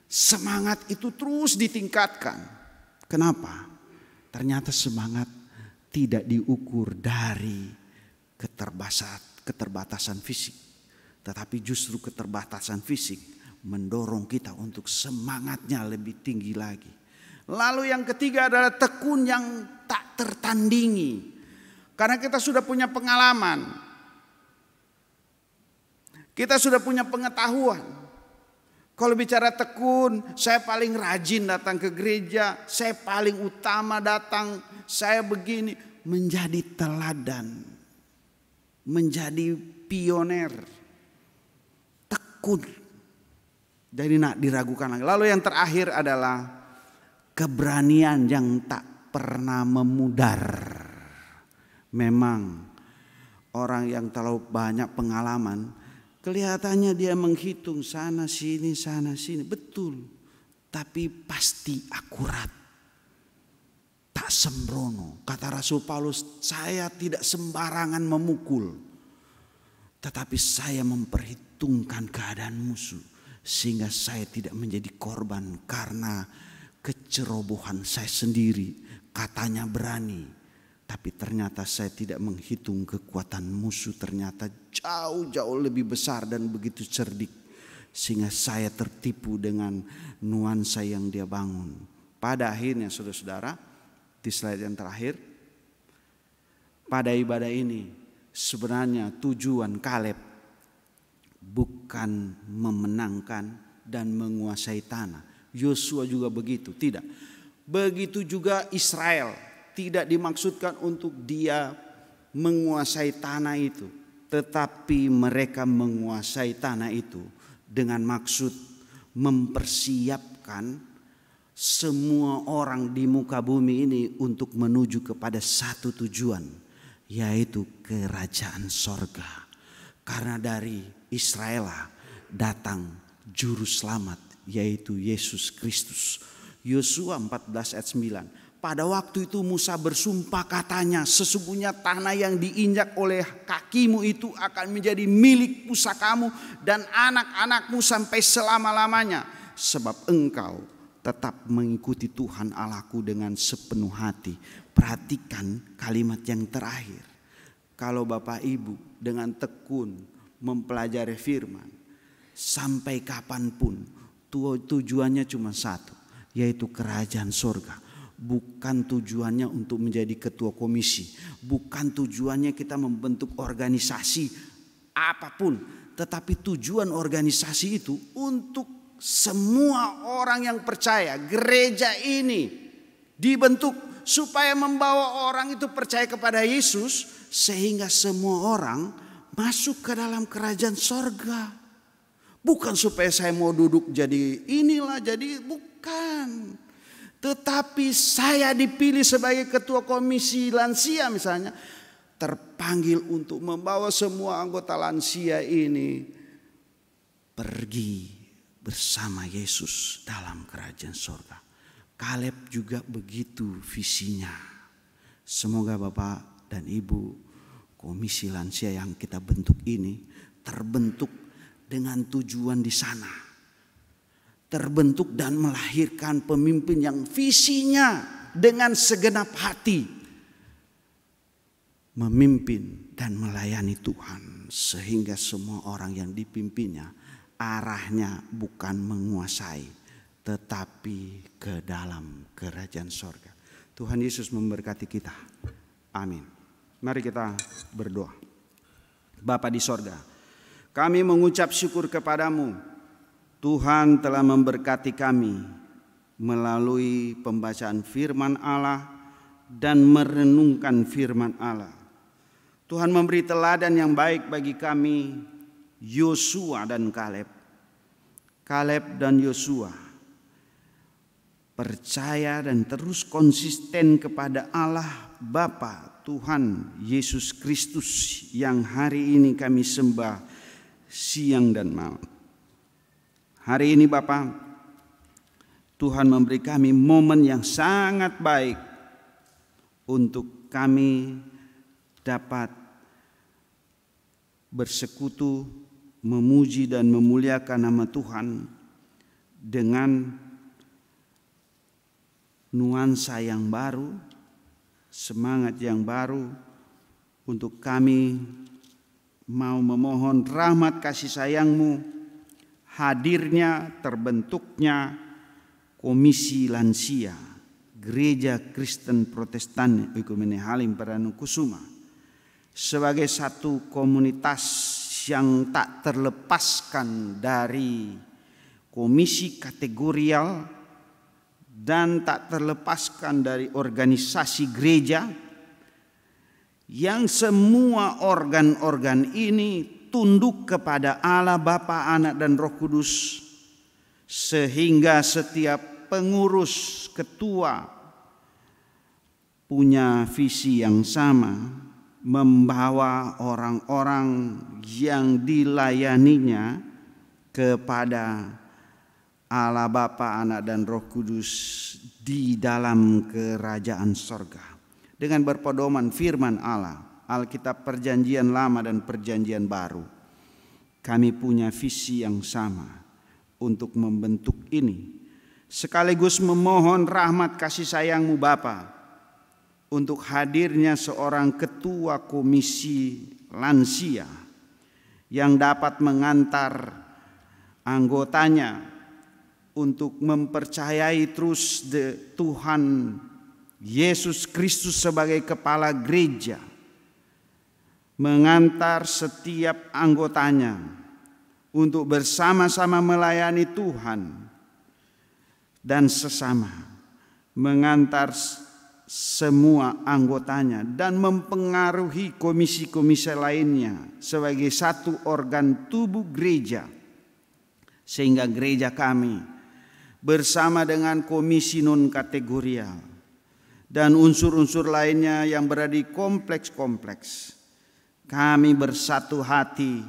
semangat itu terus ditingkatkan. Kenapa? Ternyata semangat tidak diukur dari keterbatasan fisik, tetapi justru keterbatasan fisik mendorong kita untuk semangatnya lebih tinggi lagi. Lalu yang ketiga adalah tekun yang tak tertandingi. Karena kita sudah punya pengalaman. Kita sudah punya pengetahuan. Kalau bicara tekun, saya paling rajin datang ke gereja, saya paling utama datang, saya begini. Menjadi teladan, menjadi pioner, tekun. Jadi nak diragukan lagi. Lalu yang terakhir adalah keberanian yang tak pernah memudar. Memang orang yang terlalu banyak pengalaman, kelihatannya dia menghitung sana sini. Betul. Tapi pasti akurat. Tak sembrono. Kata Rasul Paulus, saya tidak sembarangan memukul. Tetapi saya memperhitungkan keadaan musuh. Sehingga saya tidak menjadi korban karena kecerobohan saya sendiri. Katanya berani. Tapi ternyata saya tidak menghitung kekuatan musuh. Ternyata jauh-jauh lebih besar dan begitu cerdik. Sehingga saya tertipu dengan nuansa yang dia bangun. Pada akhirnya saudara-saudara, di slide yang terakhir, pada ibadah ini sebenarnya tujuan Kaleb bukan memenangkan dan menguasai tanah. Yosua juga begitu, tidak. Begitu juga Israel, tidak dimaksudkan untuk dia menguasai tanah itu, tetapi mereka menguasai tanah itu dengan maksud mempersiapkan semua orang di muka bumi ini untuk menuju kepada satu tujuan, yaitu kerajaan sorga. Karena dari Israel datang juru selamat, yaitu Yesus Kristus. Yosua 14 ayat 9. Pada waktu itu Musa bersumpah katanya, sesungguhnya tanah yang diinjak oleh kakimu itu akan menjadi milik pusakamu dan anak-anakmu sampai selama-lamanya. Sebab engkau tetap mengikuti Tuhan Allahku dengan sepenuh hati. Perhatikan kalimat yang terakhir. Kalau Bapak Ibu dengan tekun mempelajari firman, sampai kapanpun tujuannya cuma satu, yaitu kerajaan surga. Bukan tujuannya untuk menjadi ketua komisi, bukan tujuannya kita membentuk organisasi apapun, tetapi tujuan organisasi itu untuk semua orang yang percaya. Gereja ini dibentuk supaya membawa orang itu percaya kepada Yesus, sehingga semua orang masuk ke dalam kerajaan sorga. Bukan supaya saya mau duduk jadi inilah, jadi bukan. Tetapi saya dipilih sebagai ketua komisi lansia misalnya, terpanggil untuk membawa semua anggota lansia ini pergi bersama Yesus dalam kerajaan sorga. Kaleb juga begitu visinya. Semoga Bapak dan Ibu komisi lansia yang kita bentuk ini terbentuk dengan tujuan di sana. Terbentuk dan melahirkan pemimpin yang visinya dengan segenap hati memimpin dan melayani Tuhan. sehingga semua orang yang dipimpinnya arahnya bukan menguasai tetapi ke dalam kerajaan sorga. Tuhan Yesus memberkati kita. Amin. Mari kita berdoa. Bapa di sorga, kami mengucap syukur kepadamu. Tuhan telah memberkati kami melalui pembacaan firman Allah dan merenungkan firman Allah. Tuhan memberi teladan yang baik bagi kami, Yosua dan Kaleb. Kaleb dan Yosua percaya dan terus konsisten kepada Allah Bapa Tuhan Yesus Kristus yang hari ini kami sembah siang dan malam. Hari ini Bapa, Tuhan memberi kami momen yang sangat baik untuk kami dapat bersekutu, memuji dan memuliakan nama Tuhan dengan nuansa yang baru, semangat yang baru, untuk kami mau memohon rahmat kasih sayang-Mu, hadirnya, terbentuknya Komisi Lansia Gereja Kristen Protestan Oikumene Halim Perdanakusuma sebagai satu komunitas yang tak terlepaskan dari komisi kategorial dan tak terlepaskan dari organisasi gereja, yang semua organ-organ ini tunduk kepada Allah Bapa, Anak dan Roh Kudus, sehingga setiap pengurus ketua punya visi yang sama, membawa orang-orang yang dilayaninya kepada Allah Bapa, Anak dan Roh Kudus di dalam kerajaan sorga. Dengan berpedoman firman Allah, Alkitab Perjanjian Lama dan Perjanjian Baru, kami punya visi yang sama untuk membentuk ini, sekaligus memohon rahmat kasih sayang-Mu Bapa untuk hadirnya seorang ketua komisi lansia yang dapat mengantar anggotanya untuk mempercayai terus Tuhan Yesus Kristus sebagai kepala gereja, mengantar setiap anggotanya untuk bersama-sama melayani Tuhan dan sesama, mengantar semua anggotanya dan mempengaruhi komisi-komisi lainnya sebagai satu organ tubuh gereja, sehingga gereja kami bersama dengan komisi non kategorial dan unsur-unsur lainnya yang berada di kompleks-kompleks, kami bersatu hati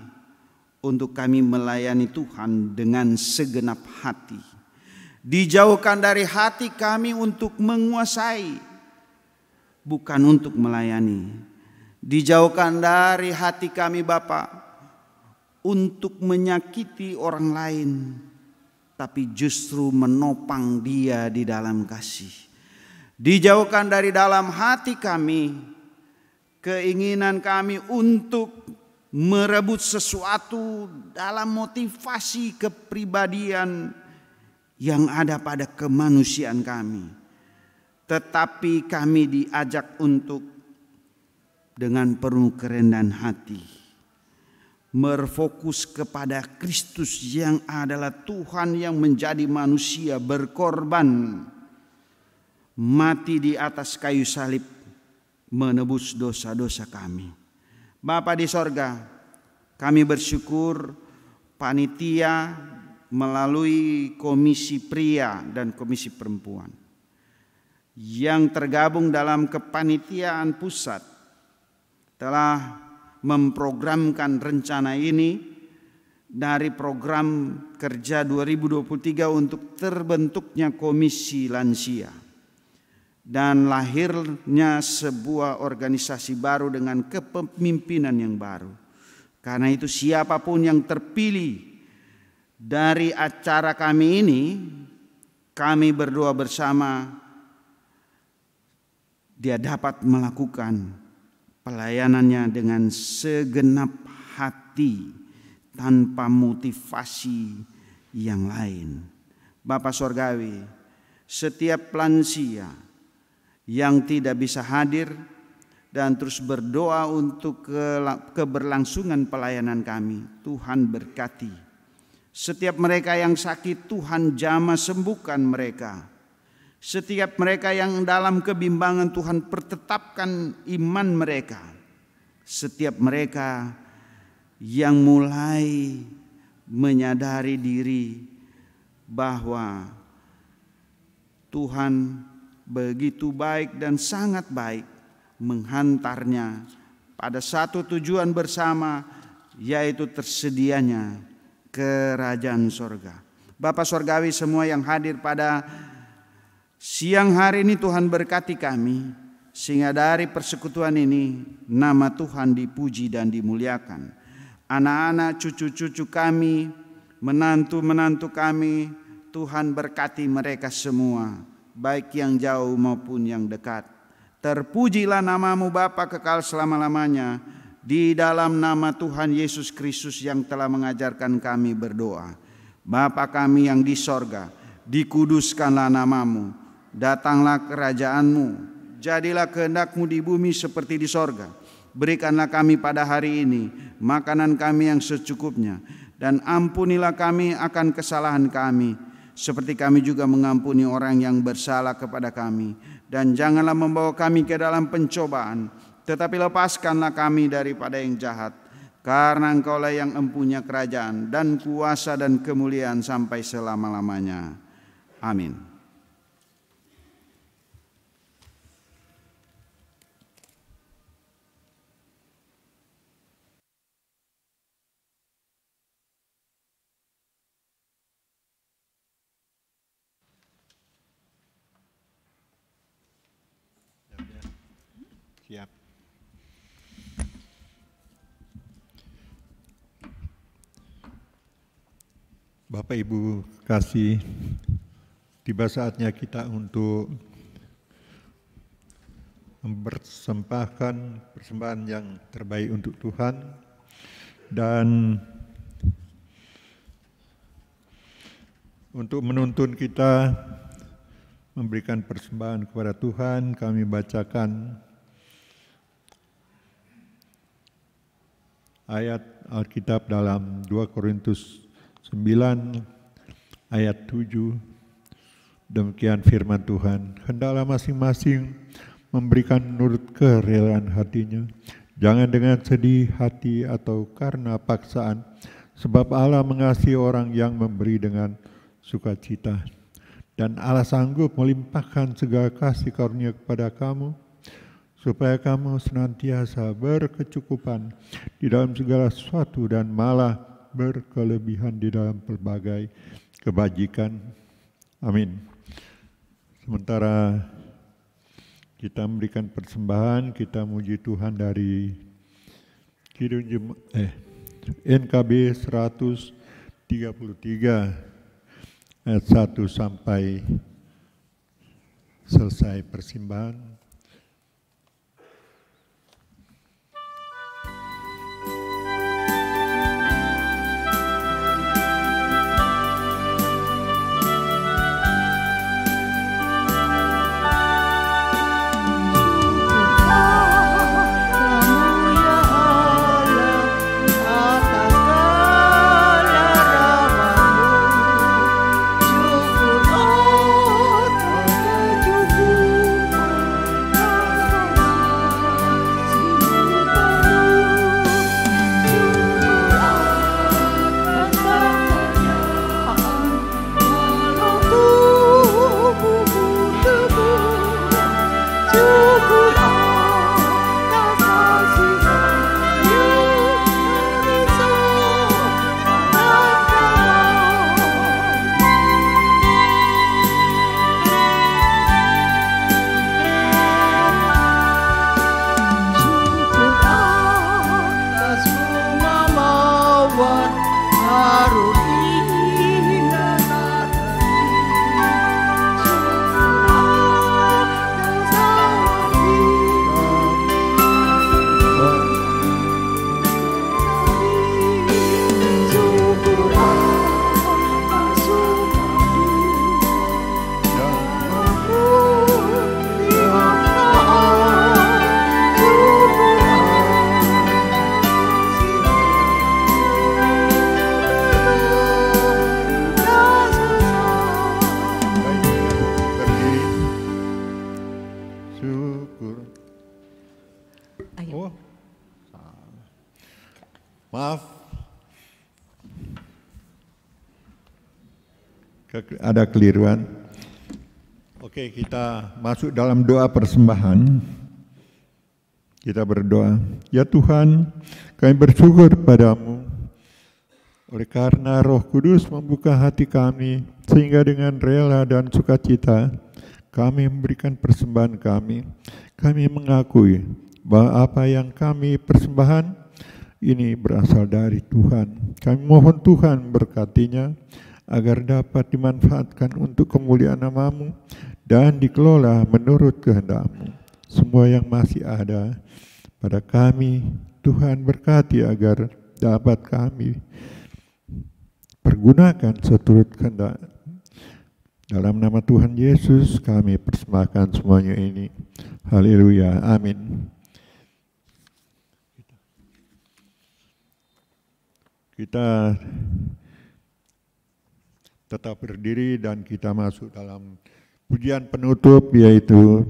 untuk kami melayani Tuhan dengan segenap hati. Dijauhkan dari hati kami untuk menguasai, bukan untuk melayani. Dijauhkan dari hati kami Bapa untuk menyakiti orang lain, tapi justru menopang dia di dalam kasih. Dijauhkan dari dalam hati kami keinginan kami untuk merebut sesuatu dalam motivasi kepribadian yang ada pada kemanusiaan kami, tetapi kami diajak untuk dengan penuh kerendahan hati berfokus kepada Kristus yang adalah Tuhan yang menjadi manusia, berkorban, mati di atas kayu salib, menebus dosa-dosa kami. Bapa di sorga, kami bersyukur panitia melalui komisi pria dan komisi perempuan yang tergabung dalam kepanitiaan pusat telah memprogramkan rencana ini dari program kerja 2023 untuk terbentuknya komisi lansia dan lahirnya sebuah organisasi baru dengan kepemimpinan yang baru. Karena itu siapapun yang terpilih dari acara kami ini, kami berdoa bersama dia dapat melakukan pelayanannya dengan segenap hati tanpa motivasi yang lain. Bapa Sorgawi, setiap lansia yang tidak bisa hadir dan terus berdoa untuk keberlangsungan pelayanan kami, Tuhan berkati. Setiap mereka yang sakit, Tuhan jamah sembuhkan mereka. Setiap mereka yang dalam kebimbangan, Tuhan pertetapkan iman mereka. Setiap mereka yang mulai menyadari diri bahwa Tuhan begitu baik dan sangat baik, menghantarnya pada satu tujuan bersama, yaitu tersedianya kerajaan sorga. Bapa Sorgawi, semua yang hadir pada siang hari ini, Tuhan berkati kami, sehingga dari persekutuan ini nama Tuhan dipuji dan dimuliakan. Anak-anak, cucu-cucu kami, menantu-menantu kami, Tuhan berkati mereka semua, baik yang jauh maupun yang dekat. Terpujilah namamu Bapa kekal selama-lamanya. Di dalam nama Tuhan Yesus Kristus yang telah mengajarkan kami berdoa. Bapa kami yang di sorga, dikuduskanlah namamu. Datanglah kerajaanmu. Jadilah kehendak-Mu di bumi seperti di sorga. Berikanlah kami pada hari ini makanan kami yang secukupnya. Dan ampunilah kami akan kesalahan kami, seperti kami juga mengampuni orang yang bersalah kepada kami. Dan janganlah membawa kami ke dalam pencobaan, tetapi lepaskanlah kami daripada yang jahat. Karena Engkaulah yang empunya kerajaan dan kuasa dan kemuliaan sampai selama-lamanya. Amin. Siap. Bapak Ibu kasih, tiba saatnya kita untuk mempersembahkan persembahan yang terbaik untuk Tuhan, dan untuk menuntun kita memberikan persembahan kepada Tuhan, kami bacakan ayat Alkitab dalam 2 Korintus 9 ayat 7. Demikian firman Tuhan, hendaklah masing-masing memberikan menurut kerelaan hatinya, jangan dengan sedih hati atau karena paksaan, sebab Allah mengasihi orang yang memberi dengan sukacita. Dan Allah sanggup melimpahkan segala kasih karunia kepada kamu, supaya kamu senantiasa berkecukupan di dalam segala sesuatu dan malah berkelebihan di dalam pelbagai kebajikan. Amin. Sementara kita memberikan persembahan, kita muji Tuhan dari NKB 133 ayat 1 sampai selesai persembahan. syukur. Ayo. Oh, salah. Maaf. Ada keliruan. Oke, kita masuk dalam doa persembahan. Kita berdoa, ya Tuhan, kami bersyukur padamu oleh karena Roh Kudus membuka hati kami sehingga dengan rela dan sukacita kami memberikan persembahan kami. Kami mengakui bahwa apa yang kami persembahan ini berasal dari Tuhan. Kami mohon Tuhan berkatinya agar dapat dimanfaatkan untuk kemuliaan nama-Mu dan dikelola menurut kehendak-Mu. Semua yang masih ada pada kami, Tuhan berkati agar dapat kami pergunakan seturut kehendak. Dalam nama Tuhan Yesus kami persembahkan semuanya ini. Haleluya, amin. Kita tetap berdiri dan kita masuk dalam pujian penutup, yaitu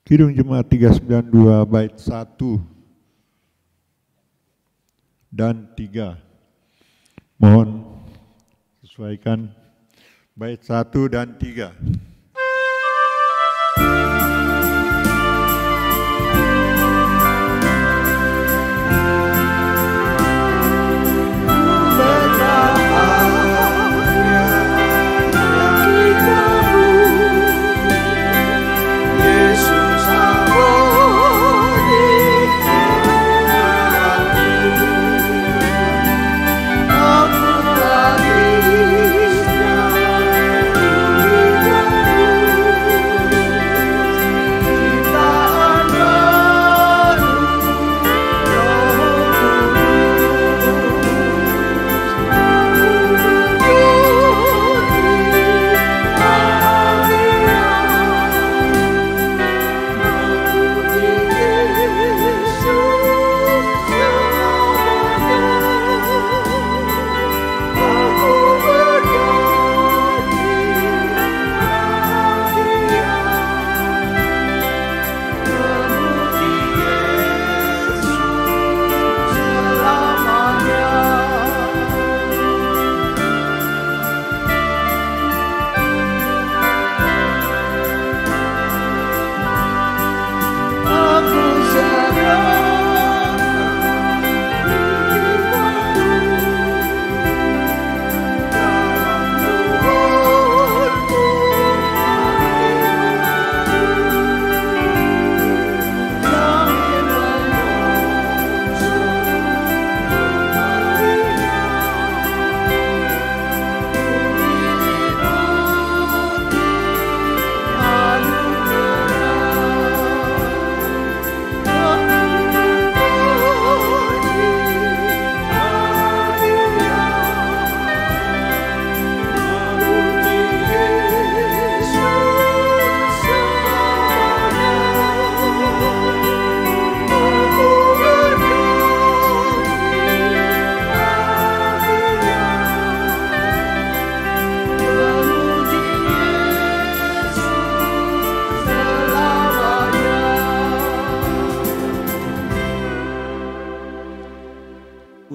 Kidung Jemaat 392 bait 1 dan 3. Mohon sesuaikan bait 1 dan 3.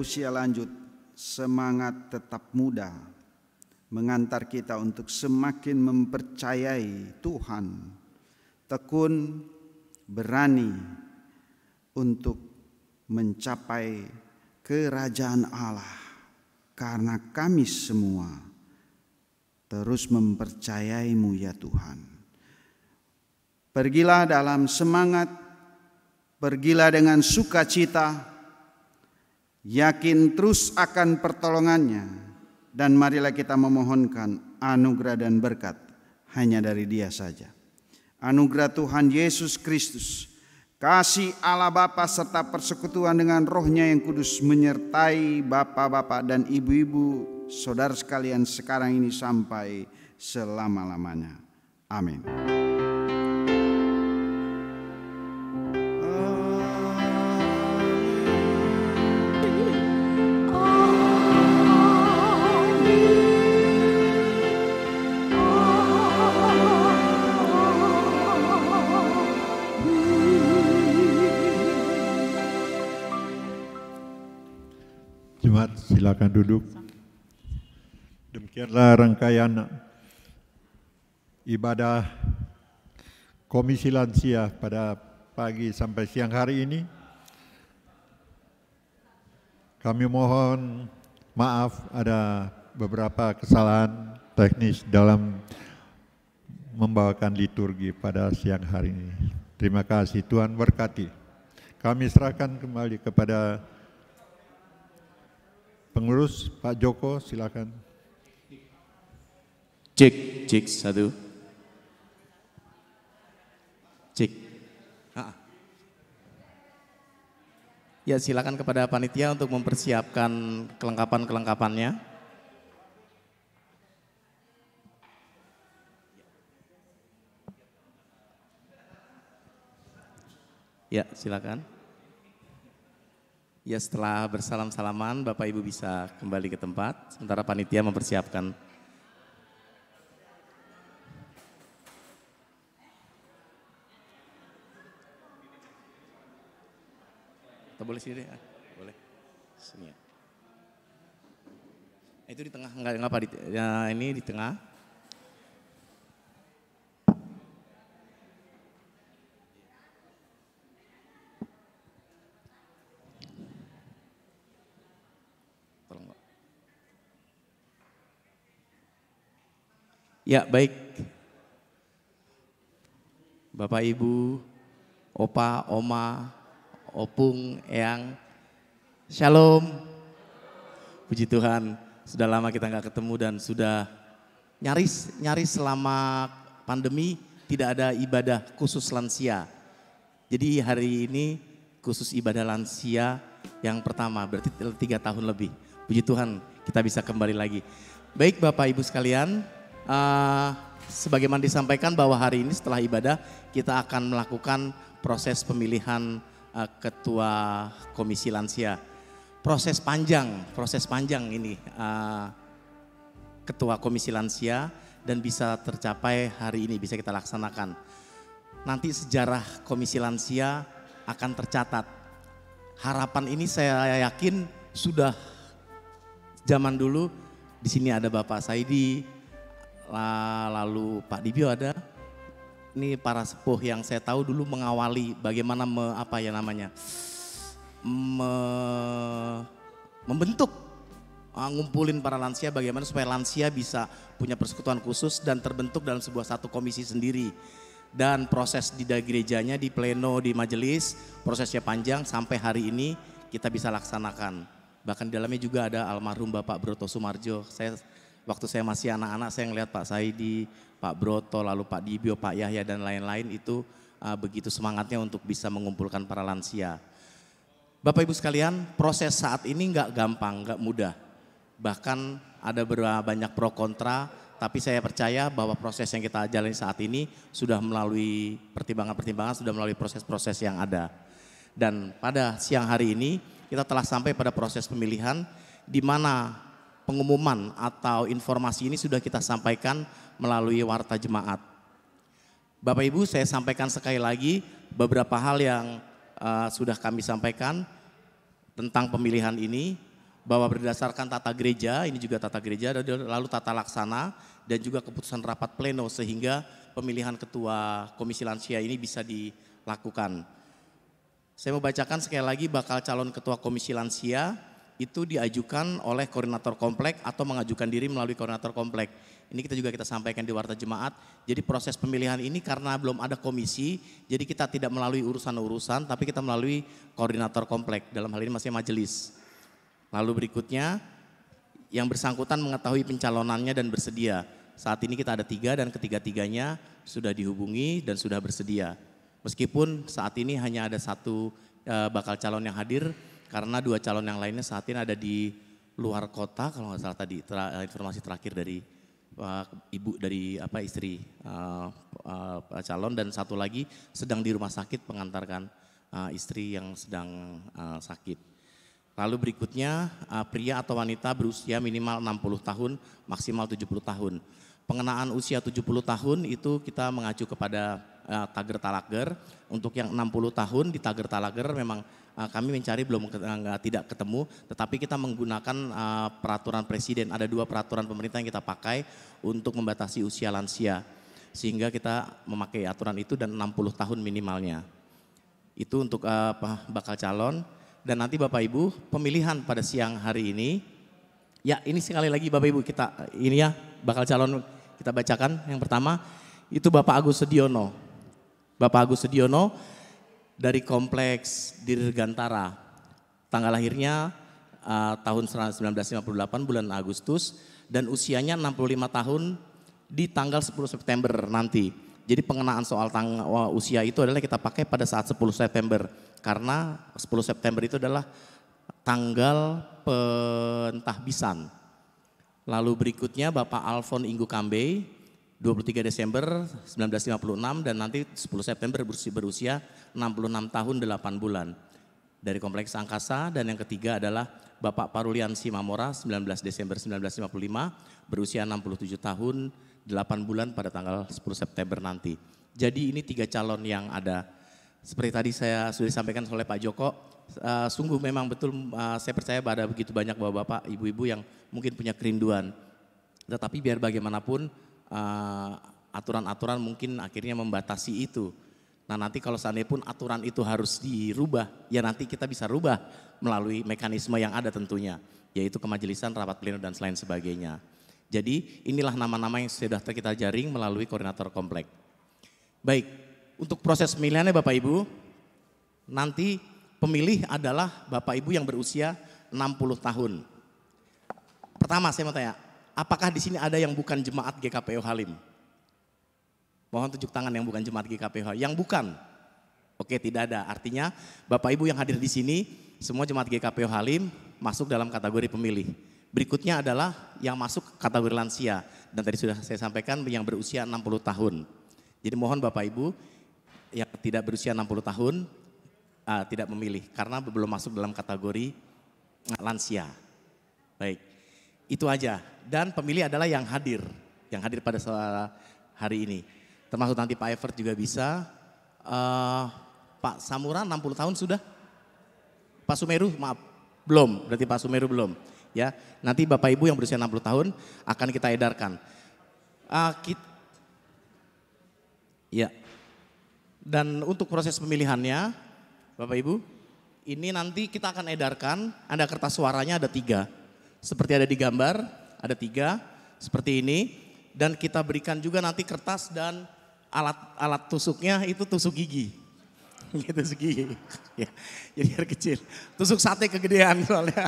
Usia lanjut, semangat tetap muda, mengantar kita untuk semakin mempercayai Tuhan, tekun, berani untuk mencapai kerajaan Allah, karena kami semua terus mempercayai-Mu ya Tuhan. Pergilah dalam semangat, pergilah dengan sukacita, yakin terus akan pertolongannya, dan marilah kita memohonkan anugerah dan berkat hanya dari Dia saja. Anugerah Tuhan Yesus Kristus, kasih Allah Bapa serta persekutuan dengan Roh-Nya yang kudus menyertai bapak-bapak dan ibu-ibu saudara sekalian sekarang ini sampai selama-lamanya. Amin. jemaat silakan duduk. Demikianlah rangkaian ibadah Komisi Lansia pada pagi sampai siang hari ini. Kami mohon maaf ada beberapa kesalahan teknis dalam membawakan liturgi pada siang hari ini. Terima kasih, Tuhan berkati. Kami serahkan kembali kepada pengurus, Pak Joko, silakan. Cek, cek, satu. Cek. Ya, silakan kepada panitia untuk mempersiapkan kelengkapan-kelengkapannya. Ya, silakan. Ya, setelah bersalam-salaman, Bapak Ibu bisa kembali ke tempat, sementara panitia mempersiapkan. Boleh sini, boleh. Sini ya. Itu di tengah, enggak apa ya, ini di tengah. Tolong, Pak. Ya, baik. Bapak Ibu, Opa, Oma, Opung, Eyang, Shalom. Puji Tuhan, sudah lama kita nggak ketemu dan sudah nyaris selama pandemi tidak ada ibadah khusus lansia. Jadi hari ini khusus ibadah lansia yang pertama, berarti 3 tahun lebih. Puji Tuhan, kita bisa kembali lagi. Baik Bapak Ibu sekalian, sebagaimana disampaikan bahwa hari ini setelah ibadah kita akan melakukan proses pemilihan Ketua Komisi Lansia. Proses panjang ini Ketua Komisi Lansia dan bisa tercapai hari ini, bisa kita laksanakan. Nanti sejarah Komisi Lansia akan tercatat. Harapan ini saya yakin sudah zaman dulu. Di sini ada Bapak Saidi, lalu Pak Dibio ada. Ini para sepuh yang saya tahu dulu mengawali bagaimana membentuk, ngumpulin para lansia, bagaimana supaya lansia bisa punya persekutuan khusus dan terbentuk dalam sebuah satu komisi sendiri. Dan proses di gerejanya, di pleno, di majelis, prosesnya panjang sampai hari ini kita bisa laksanakan. Bahkan di dalamnya juga ada almarhum Bapak Broto Sumarjo. Waktu saya masih anak-anak saya ngelihat Pak Saidi, Pak Broto, lalu Pak Dibio, Pak Yahya dan lain-lain itu begitu semangatnya untuk bisa mengumpulkan para lansia. Bapak Ibu sekalian, proses saat ini nggak gampang, nggak mudah. Bahkan ada banyak pro kontra, tapi saya percaya bahwa proses yang kita jalani saat ini sudah melalui pertimbangan-pertimbangan, sudah melalui proses-proses yang ada. Dan pada siang hari ini kita telah sampai pada proses pemilihan di mana pengumuman atau informasi ini sudah kita sampaikan melalui warta jemaat. Bapak Ibu, saya sampaikan sekali lagi beberapa hal yang sudah kami sampaikan tentang pemilihan ini, bahwa berdasarkan tata gereja, ini juga tata gereja, lalu tata laksana dan juga keputusan rapat pleno sehingga pemilihan ketua Komisi Lansia ini bisa dilakukan. Saya mau bacakan sekali lagi bakal calon ketua Komisi Lansia itu diajukan oleh koordinator komplek atau mengajukan diri melalui koordinator komplek. Ini kita sampaikan di warta jemaat. Jadi proses pemilihan ini karena belum ada komisi, jadi kita tidak melalui urusan-urusan, tapi kita melalui koordinator komplek. Dalam hal ini masih majelis. Lalu berikutnya, yang bersangkutan mengetahui pencalonannya dan bersedia. Saat ini kita ada 3 dan ketiga-tiganya sudah dihubungi dan sudah bersedia. Meskipun saat ini hanya ada 1 bakal calon yang hadir, karena 2 calon yang lainnya saat ini ada di luar kota, kalau nggak salah tadi informasi terakhir dari ibu dari istri calon, dan 1 lagi sedang di rumah sakit mengantarkan istri yang sedang sakit. Lalu berikutnya pria atau wanita berusia minimal 60 tahun, maksimal 70 tahun. Pengenaan usia 70 tahun itu kita mengacu kepada Tager Talager. Untuk yang 60 tahun di Tager Talager memang kami mencari tidak ketemu, tetapi kita menggunakan peraturan presiden. Ada 2 peraturan pemerintah yang kita pakai untuk membatasi usia lansia. Sehingga kita memakai aturan itu dan 60 tahun minimalnya. Itu untuk bakal calon. Dan nanti Bapak Ibu pemilihan pada siang hari ini. Ya ini sekali lagi Bapak Ibu ini ya bakal calon kita bacakan. Yang pertama itu Bapak Agus Sediono. Bapak Agus Sediono dari Kompleks Dirgantara. Tanggal lahirnya tahun 1958 bulan Agustus dan usianya 65 tahun di tanggal 10 September nanti. Jadi pengenaan soal usia itu adalah kita pakai pada saat 10 September. Karena 10 September itu adalah tanggal pentahbisan. Lalu berikutnya Bapak Alfon Inggu Kambe, 23 Desember 1956 dan nanti 10 September berusia 66 tahun 8 bulan. Dari Kompleks Angkasa. Dan yang ketiga adalah Bapak Parulian Simamora, 19 Desember 1955 berusia 67 tahun 8 bulan pada tanggal 10 September nanti. Jadi ini 3 calon yang ada. Seperti tadi saya sudah disampaikan oleh Pak Joko, sungguh memang betul saya percaya ada begitu banyak bapak-bapak, ibu-ibu yang mungkin punya kerinduan. Tetapi biar bagaimanapun aturan-aturan mungkin akhirnya membatasi itu. Nah nanti kalau seandainya pun aturan itu harus dirubah, ya nanti kita bisa rubah melalui mekanisme yang ada tentunya. Yaitu kemajelisan, rapat pleno dan selain sebagainya. Jadi inilah nama-nama yang sudah kita jaring melalui koordinator komplek. Baik. Untuk proses pemilihannya Bapak Ibu, nanti pemilih adalah Bapak Ibu yang berusia 60 tahun. Pertama saya mau tanya, apakah di sini ada yang bukan jemaat GKPO Halim? Mohon tunjuk tangan yang bukan jemaat GKPO Halim. Yang bukan? Oke, tidak ada. Artinya Bapak Ibu yang hadir di sini, semua jemaat GKPO Halim masuk dalam kategori pemilih. Berikutnya adalah yang masuk kategori lansia. Dan tadi sudah saya sampaikan yang berusia 60 tahun. Jadi mohon Bapak Ibu yang tidak berusia 60 tahun tidak memilih karena belum masuk dalam kategori lansia. Baik, itu aja. Dan pemilih adalah yang hadir pada hari ini. Termasuk nanti Pak Evert juga bisa. Pak Samura 60 tahun sudah? Pak Sumeru maaf, belum, berarti Pak Sumeru belum. Ya, nanti Bapak Ibu yang berusia 60 tahun akan kita edarkan. Ya. Dan untuk proses pemilihannya, Bapak Ibu, ini nanti kita akan edarkan, ada kertas suaranya ada 3. Seperti ada di gambar, ada 3, seperti ini. Dan kita berikan juga nanti kertas dan alat tusuknya itu tusuk gigi. Tusuk gigi, ya, jadi biar kecil. Tusuk sate kegedean soalnya.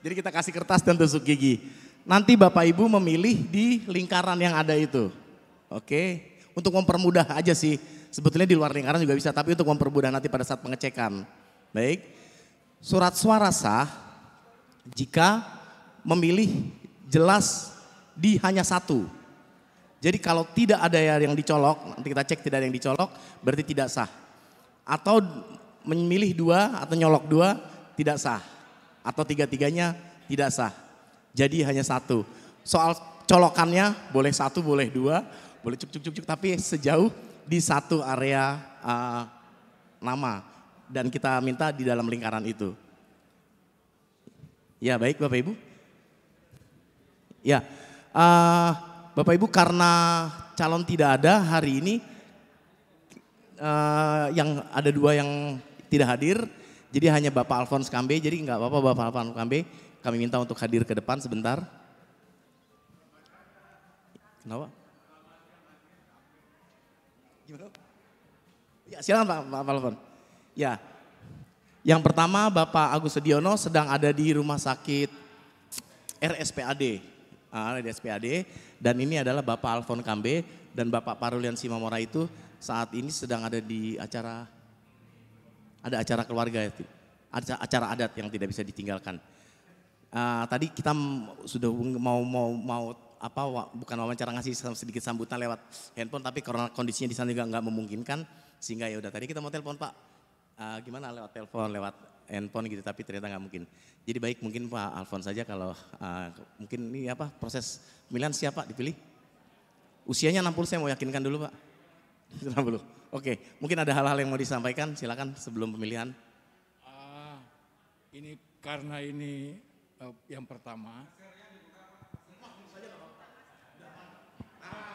Jadi kita kasih kertas dan tusuk gigi. Nanti Bapak Ibu memilih di lingkaran yang ada itu. Oke, untuk mempermudah aja sih. Sebetulnya di luar lingkaran juga bisa, tapi untuk mempermudah nanti pada saat pengecekan. Baik, surat suara sah jika memilih jelas di hanya 1. Jadi kalau tidak ada yang dicolok, nanti kita cek tidak ada yang dicolok, berarti tidak sah. Atau memilih 2 atau nyolok 2 tidak sah. Atau 3-3-nya tidak sah. Jadi hanya 1. Soal colokannya boleh 1, boleh 2, boleh cuk, tapi sejauh di 1 area nama dan kita minta di dalam lingkaran itu. Ya baik Bapak Ibu. Ya Bapak Ibu karena calon tidak ada hari ini yang ada 2 yang tidak hadir. Jadi hanya Bapak Alfons Kambe, jadi enggak apa-apa Bapak Alfons Kambe kami minta untuk hadir ke depan sebentar. Kenapa? Gimana? Ya silakan Pak Alfon. Ya, yang pertama Bapak Agus Sediono sedang ada di rumah sakit RSPAD, dan ini adalah Bapak Alfon Kambe dan Bapak Parulian Simamora itu saat ini sedang ada di acara keluarga, acara adat yang tidak bisa ditinggalkan. Tadi kita sudah mau bukan wawancara ngasih sedikit sambutan lewat handphone, tapi karena kondisinya di sana juga nggak memungkinkan, sehingga ya udah tadi kita mau telepon Pak, gimana lewat telepon, lewat handphone gitu, tapi ternyata nggak mungkin. Jadi baik mungkin Pak Alfon saja kalau mungkin ini proses pemilihan siapa dipilih? Usianya 60 saya mau yakinkan dulu Pak. 90. Oke, mungkin ada hal-hal yang mau disampaikan, silakan sebelum pemilihan. Ini karena ini yang pertama.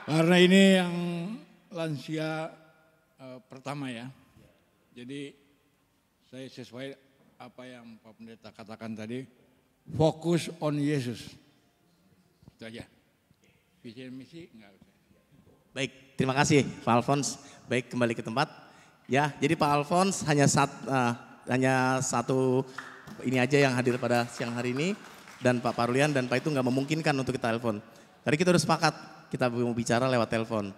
Karena ini yang lansia pertama ya. Jadi saya sesuai apa yang Pak Pendeta katakan tadi, fokus on Yesus. Itu aja. Visi dan misi enggak usah. Baik, terima kasih Pak Alphonse. Baik, kembali ke tempat. Ya, jadi Pak Alphonse hanya satu ini aja yang hadir pada siang hari ini. Dan Pak Parlian dan Pak itu nggak memungkinkan untuk kita telepon. Tadi kita udah sepakat, kita mau bicara lewat telepon.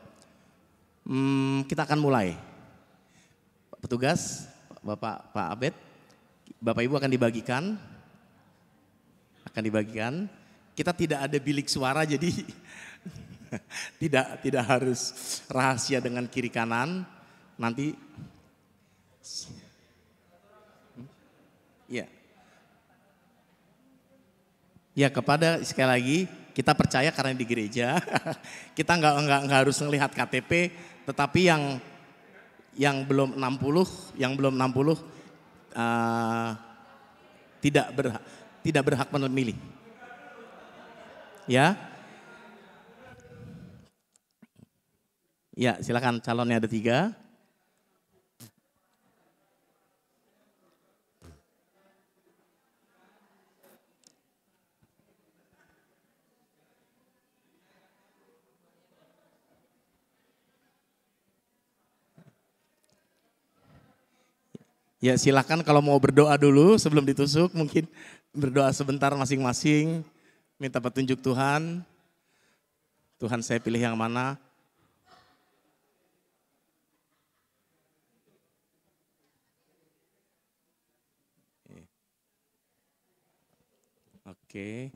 Kita akan mulai. Petugas, Pak Abed, Bapak Ibu akan dibagikan. Kita tidak ada bilik suara jadi tidak harus rahasia dengan kiri kanan. Nanti ya kepada sekali lagi kita percaya karena di gereja kita nggak harus melihat KTP, tetapi yang belum 60 tidak berhak memilih. Ya, silakan, calonnya ada 3. Ya, silakan kalau mau berdoa dulu sebelum ditusuk, mungkin berdoa sebentar masing-masing, minta petunjuk Tuhan. Tuhan, saya pilih yang mana? Oke.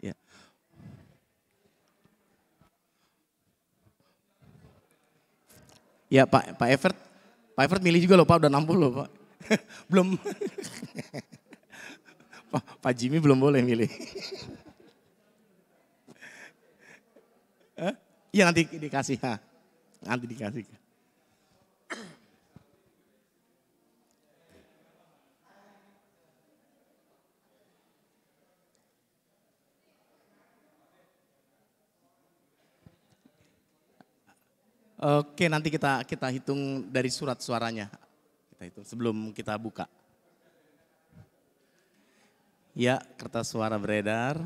Ya. Ya, Pak Evert milih juga loh Pak, udah 60 loh Pak. Belum. Pak Jimmy belum boleh milih. Iya nanti dikasih. Nanti dikasih. Oke, nanti kita hitung dari surat suaranya. Kita hitung sebelum kita buka. Ya, kertas suara beredar.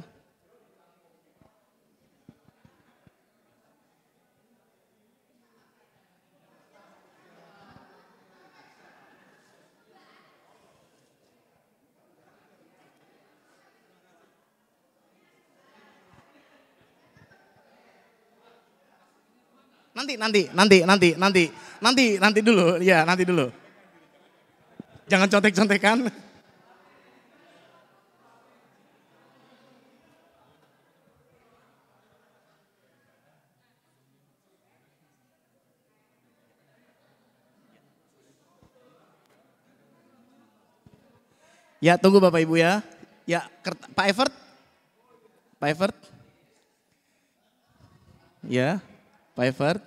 Nanti dulu, ya nanti dulu. Jangan contek-contekan. Ya tunggu Bapak Ibu ya. Ya Pak Evert. Ya Pak Evert.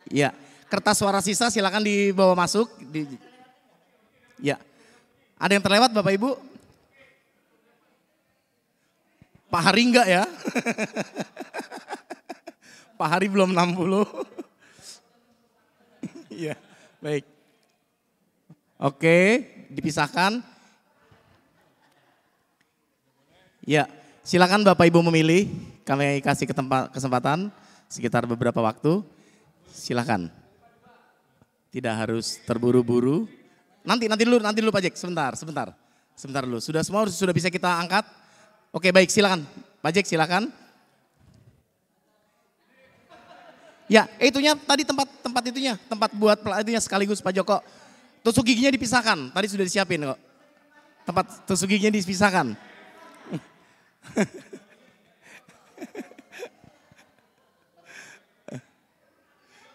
Ya, kertas suara sisa silakan dibawa masuk. Ya, ada yang terlewat Bapak Ibu? Pak Hari enggak ya? Pak Hari belum 60. Iya, baik. Oke, dipisahkan. Ya, silakan Bapak Ibu memilih. Kami kasih kesempatan sekitar beberapa waktu. Silakan. Tidak harus terburu-buru. Nanti dulu Pak Jack, sebentar dulu. Sudah semua sudah bisa kita angkat? Oke, baik, silakan. Pak Jack silakan. Ya, itunya tadi tempat buat itunya sekaligus Pak Joko. Tusuk giginya dipisahkan. Tadi sudah disiapin kok. Tempat tusuk giginya dipisahkan.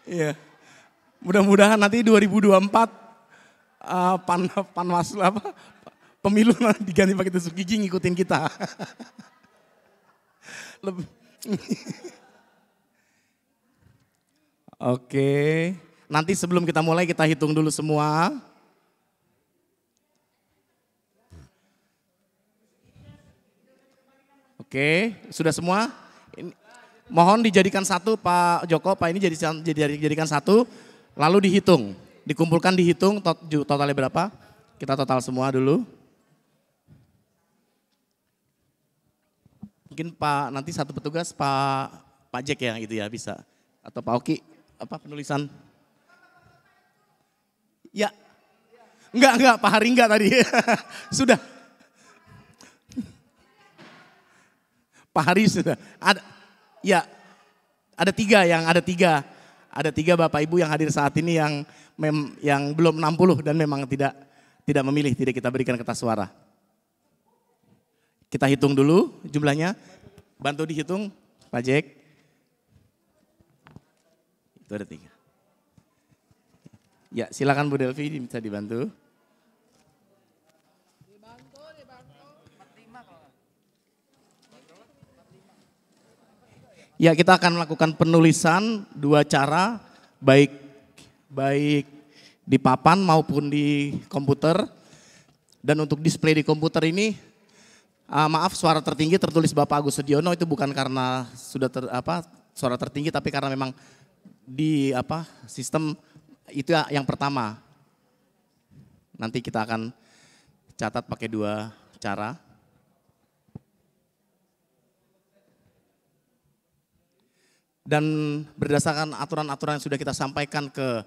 Iya. Mudah-mudahan nanti 2024 panwas apa pemilu diganti pakai tusuk gigi ngikutin kita. Oke, nanti sebelum kita mulai kita hitung dulu semua. Oke, sudah semua? Mohon dijadikan satu Pak Joko, Pak ini dijadikan satu, lalu dihitung. Dikumpulkan dihitung totalnya berapa? Kita total semua dulu. Mungkin Pak nanti satu petugas Pak Jack ya gitu ya bisa. Atau Pak Oki apa penulisan? Ya. Enggak Pak Hari enggak tadi. Sudah. Pak Hari sudah. Ya, ada tiga Bapak Ibu yang hadir saat ini yang belum 60 dan memang tidak memilih, tidak kita berikan kertas suara. Kita hitung dulu jumlahnya, bantu dihitung Pak Jack. Itu ada 3. Ya silakan Bu Delvi bisa dibantu. Ya kita akan melakukan penulisan 2 cara, baik di papan maupun di komputer. Dan untuk display di komputer ini, maaf suara tertinggi tertulis Bapak Agus Sudiono itu bukan karena sudah suara tertinggi, tapi karena memang di sistem itu yang pertama. Nanti kita akan catat pakai 2 cara. Dan berdasarkan aturan-aturan yang sudah kita sampaikan ke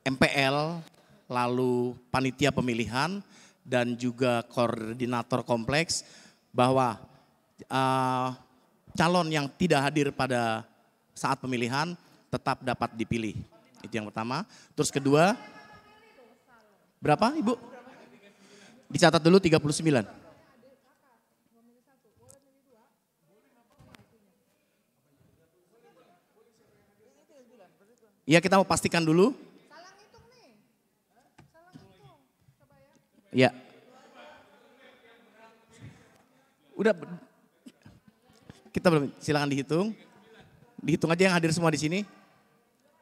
MPL, lalu panitia pemilihan dan juga koordinator kompleks bahwa calon yang tidak hadir pada saat pemilihan tetap dapat dipilih. Itu yang pertama. Terus kedua, berapa Ibu? Dicatat dulu 39. Ya kita mau pastikan dulu. Ya. Udah. Kita belum, silakan dihitung. Dihitung aja yang hadir semua di sini.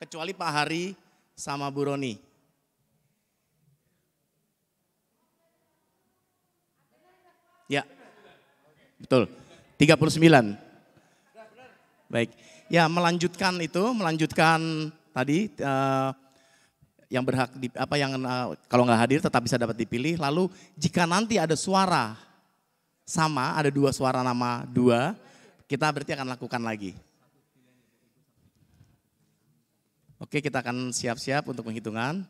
Kecuali Pak Hari sama Bu Roni. Ya. Betul. 39. Baik. Ya, melanjutkan tadi yang berhak kalau nggak hadir tetap bisa dapat dipilih. Lalu jika nanti ada suara sama, ada 2 suara nama 2, kita berarti akan lakukan lagi. Oke, kita akan siap-siap untuk penghitungan.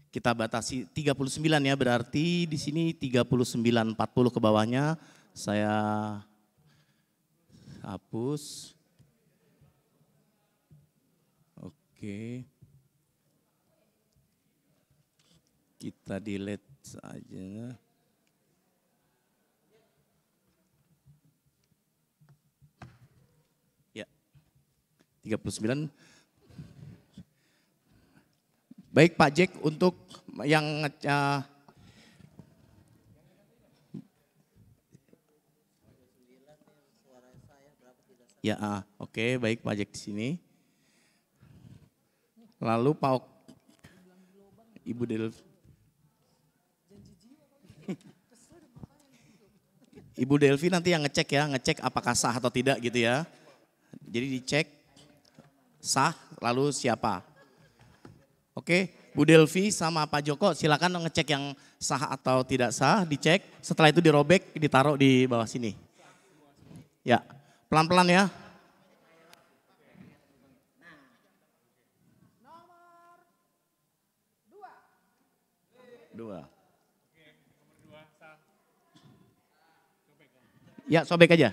Kita batasi 39 ya, berarti di sini 39:40 ke bawahnya. Saya hapus. Oke. Kita delete saja. Ya. 39. Baik Pak Jack, untuk yang ya, oke, baik Pak Jack di sini. Lalu Pak Ibu Delvi. Ibu Delvi nanti yang ngecek apakah sah atau tidak gitu ya. Jadi dicek sah, lalu siapa. Oke, Bu Delvi sama Pak Joko silakan ngecek yang sah atau tidak sah, dicek. Setelah itu dirobek, ditaruh di bawah sini. Ya. Pelan-pelan ya. Nomor 2. Ya, sobek aja.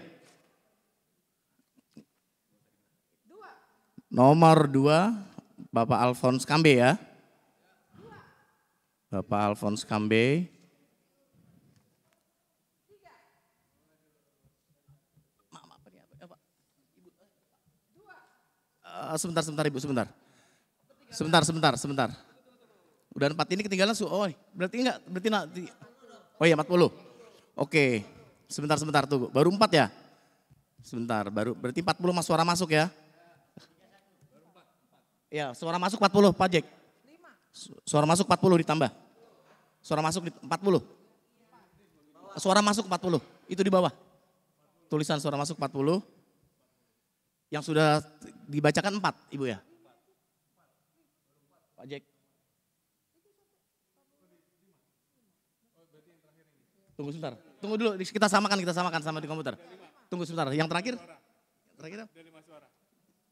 Nomor 2, Bapak Alphonse Kambe ya. Bapak Alphonse Kambe. Sebentar Ibu, sebentar. Sebentar. Udah 4 ini ketinggalan, berarti enggak, nanti. Oh iya 40. Oke, sebentar tunggu. Baru 4 ya? Sebentar, berarti 40 mas suara masuk ya? Ya, suara masuk 40, Pak Jack. Suara masuk 40 ditambah. Suara masuk 40. Suara masuk 40, itu di bawah. Tulisan suara masuk 40. Yang sudah dibacakan 4, Ibu ya? Pak Jack. Tunggu sebentar. Tunggu dulu, kita samakan sama di komputer. Tunggu sebentar. Yang terakhir?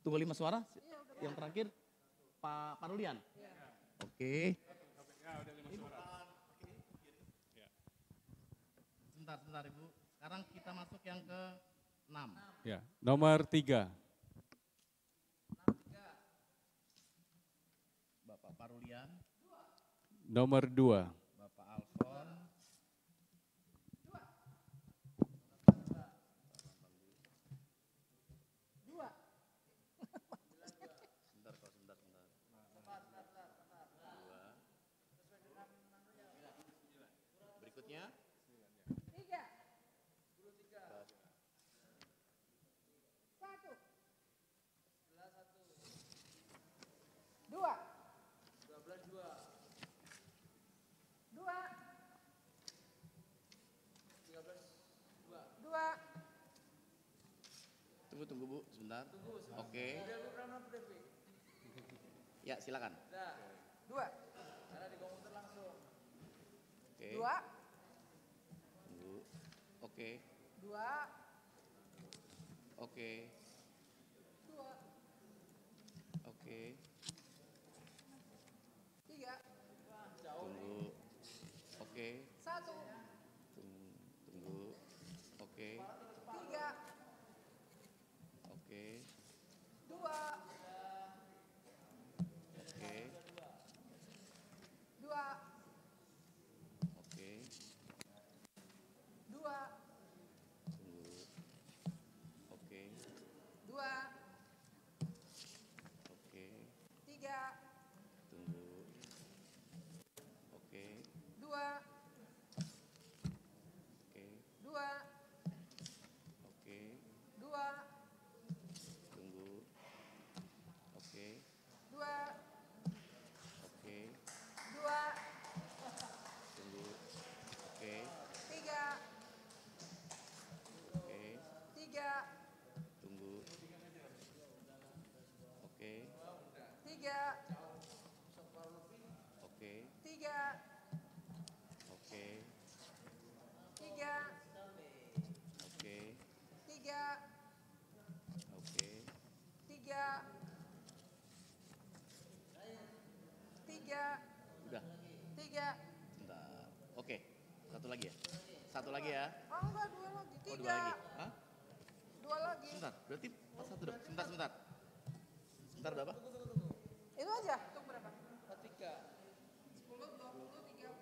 Tunggu 5 suara. Yang terakhir Pak Parulian. Oke. Sebentar Ibu. Sekarang kita masuk yang ke 6. Ya, nomor 3. Bapak Parulian. Nomor 2. Bapak Alfon. Berikutnya. 3. 1. Tunggu Bu, sebentar. Oke. Ya, silakan. 2. Karena di komputer langsung. Oke. 2. Tunggu. Oke. 2. Oke. 2. Oke. 3. Tunggu. Oke. 1. Tunggu. Oke. 3. Oke. 2. Oke. 2. Oke. 2. Tunggu. Oke. 2. Oke. 3. Tunggu. Oke. 2. Oke. 2. Oke. 2. Tunggu. Oke. 2. Oke. 2. Tunggu. Oke. 3. Oke. 3. Tunggu. Oke. 3. Oke. 3. Oke. 3. Oke. 3. Oke. 3. 3. Udah. 3. Bentar. Oke. Satu lagi ya? Satu lagi ya? Oh enggak, 2 lagi. 3. Oh, 2 lagi. Hah? 2 lagi. Sebentar. Berarti pas 1 dong. Sebentar. Sebentar berapa? Itu aja. Untuk berapa? 3. 10, 20, 30,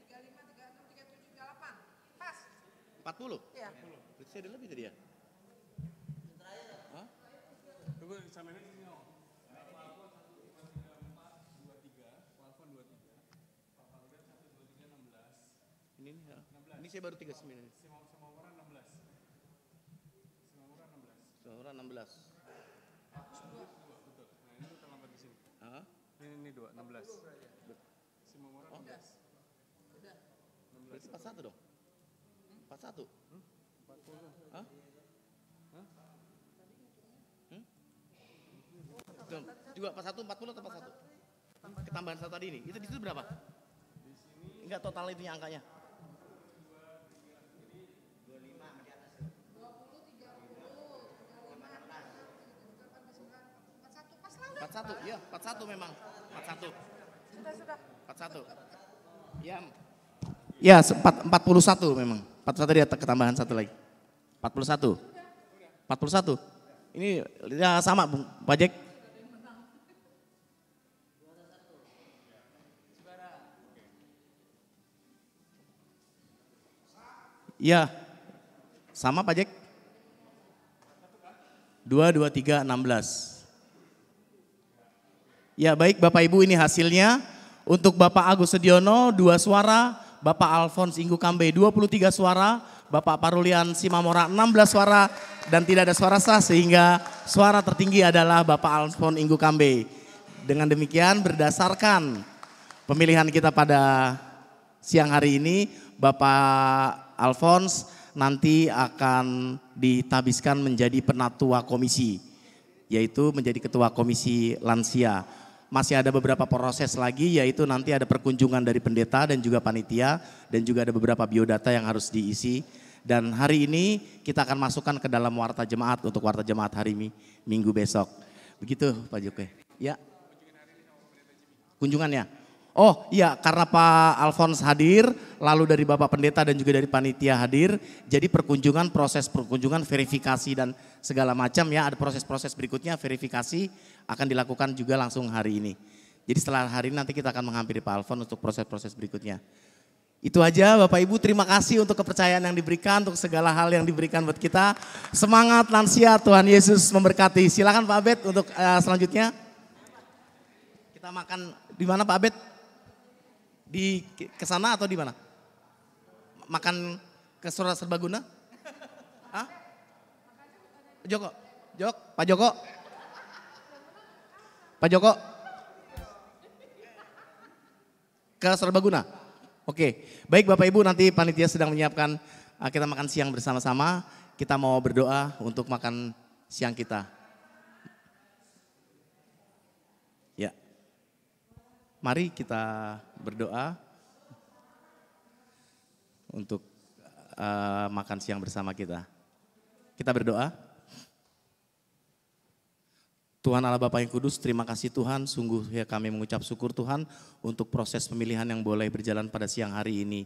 35, 36, 37, 38. Pas. 40? Iya. Berarti saya ada lebih tadi ya? Hah? Tunggu, samain aja sini. Ini ya. Ini saya baru 39 ini. Semua orang 16. Semua orang 16. Betul. Nah, ini udah terlambat di sini. Hah? Ini 2, 16. Semua orang 16. Berarti 41 dong? 41? 40. Hah? Tuh, juga 41, 40 atau 41? Ketambahan 1 tadi ini. Itu di situ berapa? Enggak total itunya angkanya. 41, iya 41 memang. 41. Sudah. 41. Ya. Ya, 41 memang. 41 dia ketambahan 1 lagi. 41. 41. Ini ya sama Bung Pak Jack. Iya. Sama Pak Jack. 2, 2, 3, 16. Ya baik Bapak Ibu, ini hasilnya. Untuk Bapak Agus Sediono 2 suara, Bapak Alphonse Inggu Kambe 23 suara, Bapak Parulian Simamora 16 suara, dan tidak ada suara sah sehingga suara tertinggi adalah Bapak Alphonse Inggu Kambe. Dengan demikian berdasarkan pemilihan kita pada siang hari ini, Bapak Alphonse nanti akan ditabiskan menjadi penatua komisi, yaitu menjadi ketua komisi lansia. Masih ada beberapa proses lagi, yaitu nanti ada perkunjungan dari pendeta dan juga panitia, dan juga ada beberapa biodata yang harus diisi. Dan hari ini kita akan masukkan ke dalam warta jemaat untuk warta jemaat hari Minggu besok. Begitu Pak Jokowi. Ya. Kunjungannya. Oh iya, karena Pak Alphonse hadir, lalu dari Bapak Pendeta dan juga dari panitia hadir, jadi perkunjungan, proses perkunjungan, verifikasi dan segala macam ya, ada proses-proses berikutnya, verifikasi akan dilakukan juga langsung hari ini. Jadi setelah hari ini nanti kita akan menghampiri Pak Alphonse untuk proses-proses berikutnya. Itu aja Bapak Ibu, terima kasih untuk kepercayaan yang diberikan, untuk segala hal yang diberikan buat kita. Semangat lansia, Tuhan Yesus memberkati. Silakan Pak Abed untuk selanjutnya. Kita makan di mana Pak Abed? Di kesana atau di mana? Makan ke Surat Serbaguna? Hah? Pak Joko. Ke Serbaguna? Oke, baik Bapak Ibu, nanti panitia sedang menyiapkan kita makan siang bersama-sama. Kita mau berdoa untuk makan siang kita. Ya. Mari kita berdoa untuk makan siang bersama kita. Kita berdoa. Tuhan Allah Bapa yang Kudus, terima kasih Tuhan, sungguh ya kami mengucap syukur Tuhan untuk proses pemilihan yang boleh berjalan pada siang hari ini.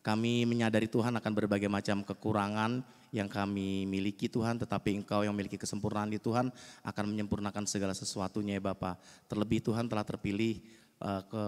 Kami menyadari Tuhan akan berbagai macam kekurangan yang kami miliki Tuhan, tetapi Engkau yang memiliki kesempurnaan di Tuhan akan menyempurnakan segala sesuatunya ya Bapa. Terlebih Tuhan telah terpilih ke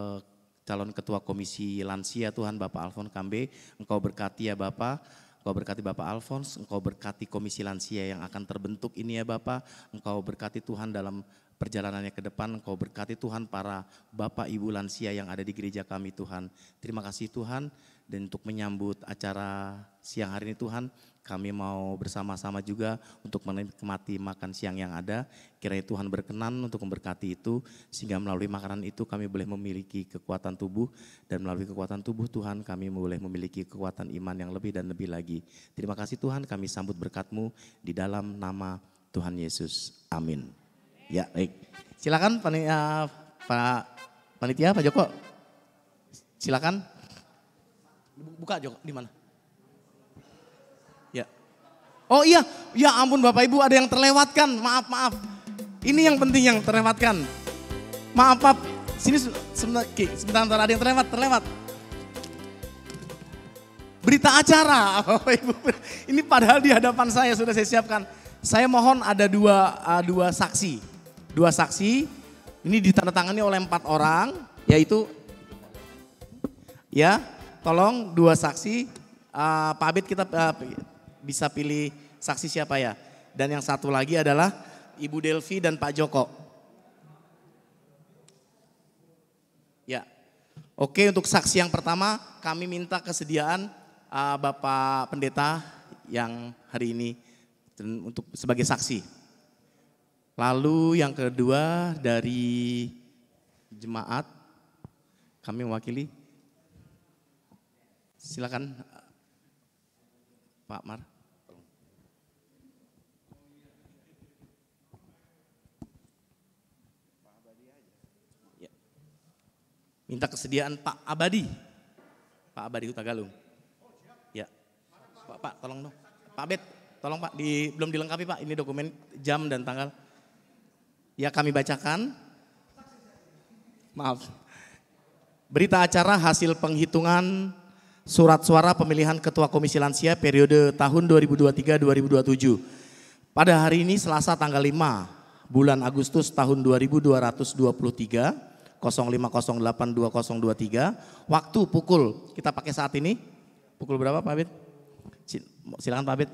calon ketua komisi lansia Tuhan Bapak Alphonse Kambe. Engkau berkati ya Bapak. Engkau berkati Bapak Alphonse, Engkau berkati komisi lansia yang akan terbentuk ini ya Bapak. Engkau berkati Tuhan dalam perjalanannya ke depan. Engkau berkati Tuhan para Bapak Ibu lansia yang ada di gereja kami Tuhan. Terima kasih Tuhan, dan untuk menyambut acara siang hari ini Tuhan, kami mau bersama-sama juga untuk menikmati makan siang yang ada. Kiranya Tuhan berkenan untuk memberkati itu, sehingga melalui makanan itu kami boleh memiliki kekuatan tubuh, dan melalui kekuatan tubuh Tuhan kami boleh memiliki kekuatan iman yang lebih dan lebih lagi. Terima kasih Tuhan, kami sambut berkat-Mu di dalam nama Tuhan Yesus. Amin. Ya baik, silakan Pak Panitia, Pak Joko. Silakan. Buka Joko, di mana? Ya. Oh iya, ya ampun Bapak Ibu, ada yang terlewatkan. Maaf. Ini yang penting yang terlewatkan. Maaf Pak, sini sebentar ada yang terlewat. Berita acara, Bapak Ibu. Ini padahal di hadapan saya sudah saya siapkan. Saya mohon ada dua saksi. Dua saksi, ini ditandatangani oleh 4 orang, yaitu ya, tolong 2 saksi. Pak Abid kita bisa pilih saksi siapa ya. Dan yang satu lagi adalah Ibu Delvi dan Pak Joko. Ya, oke, untuk saksi yang pertama kami minta kesediaan Bapak Pendeta yang hari ini untuk sebagai saksi. Lalu yang kedua dari jemaat kami mewakili. Silakan Pak Mar. Ya. Minta kesediaan Pak Abadi Huta Galung. Ya. Pak tolong dong. Pak Abed, tolong Pak, belum dilengkapi Pak, ini dokumen jam dan tanggal. Ya kami bacakan. Maaf. Berita acara hasil penghitungan surat suara pemilihan Ketua Komisi Lansia periode tahun 2023-2027. Pada hari ini Selasa tanggal 5 bulan Agustus tahun 2223, 05082023, waktu pukul, kita pakai saat ini, pukul berapa Pak Abid? Silakan Pak Abid.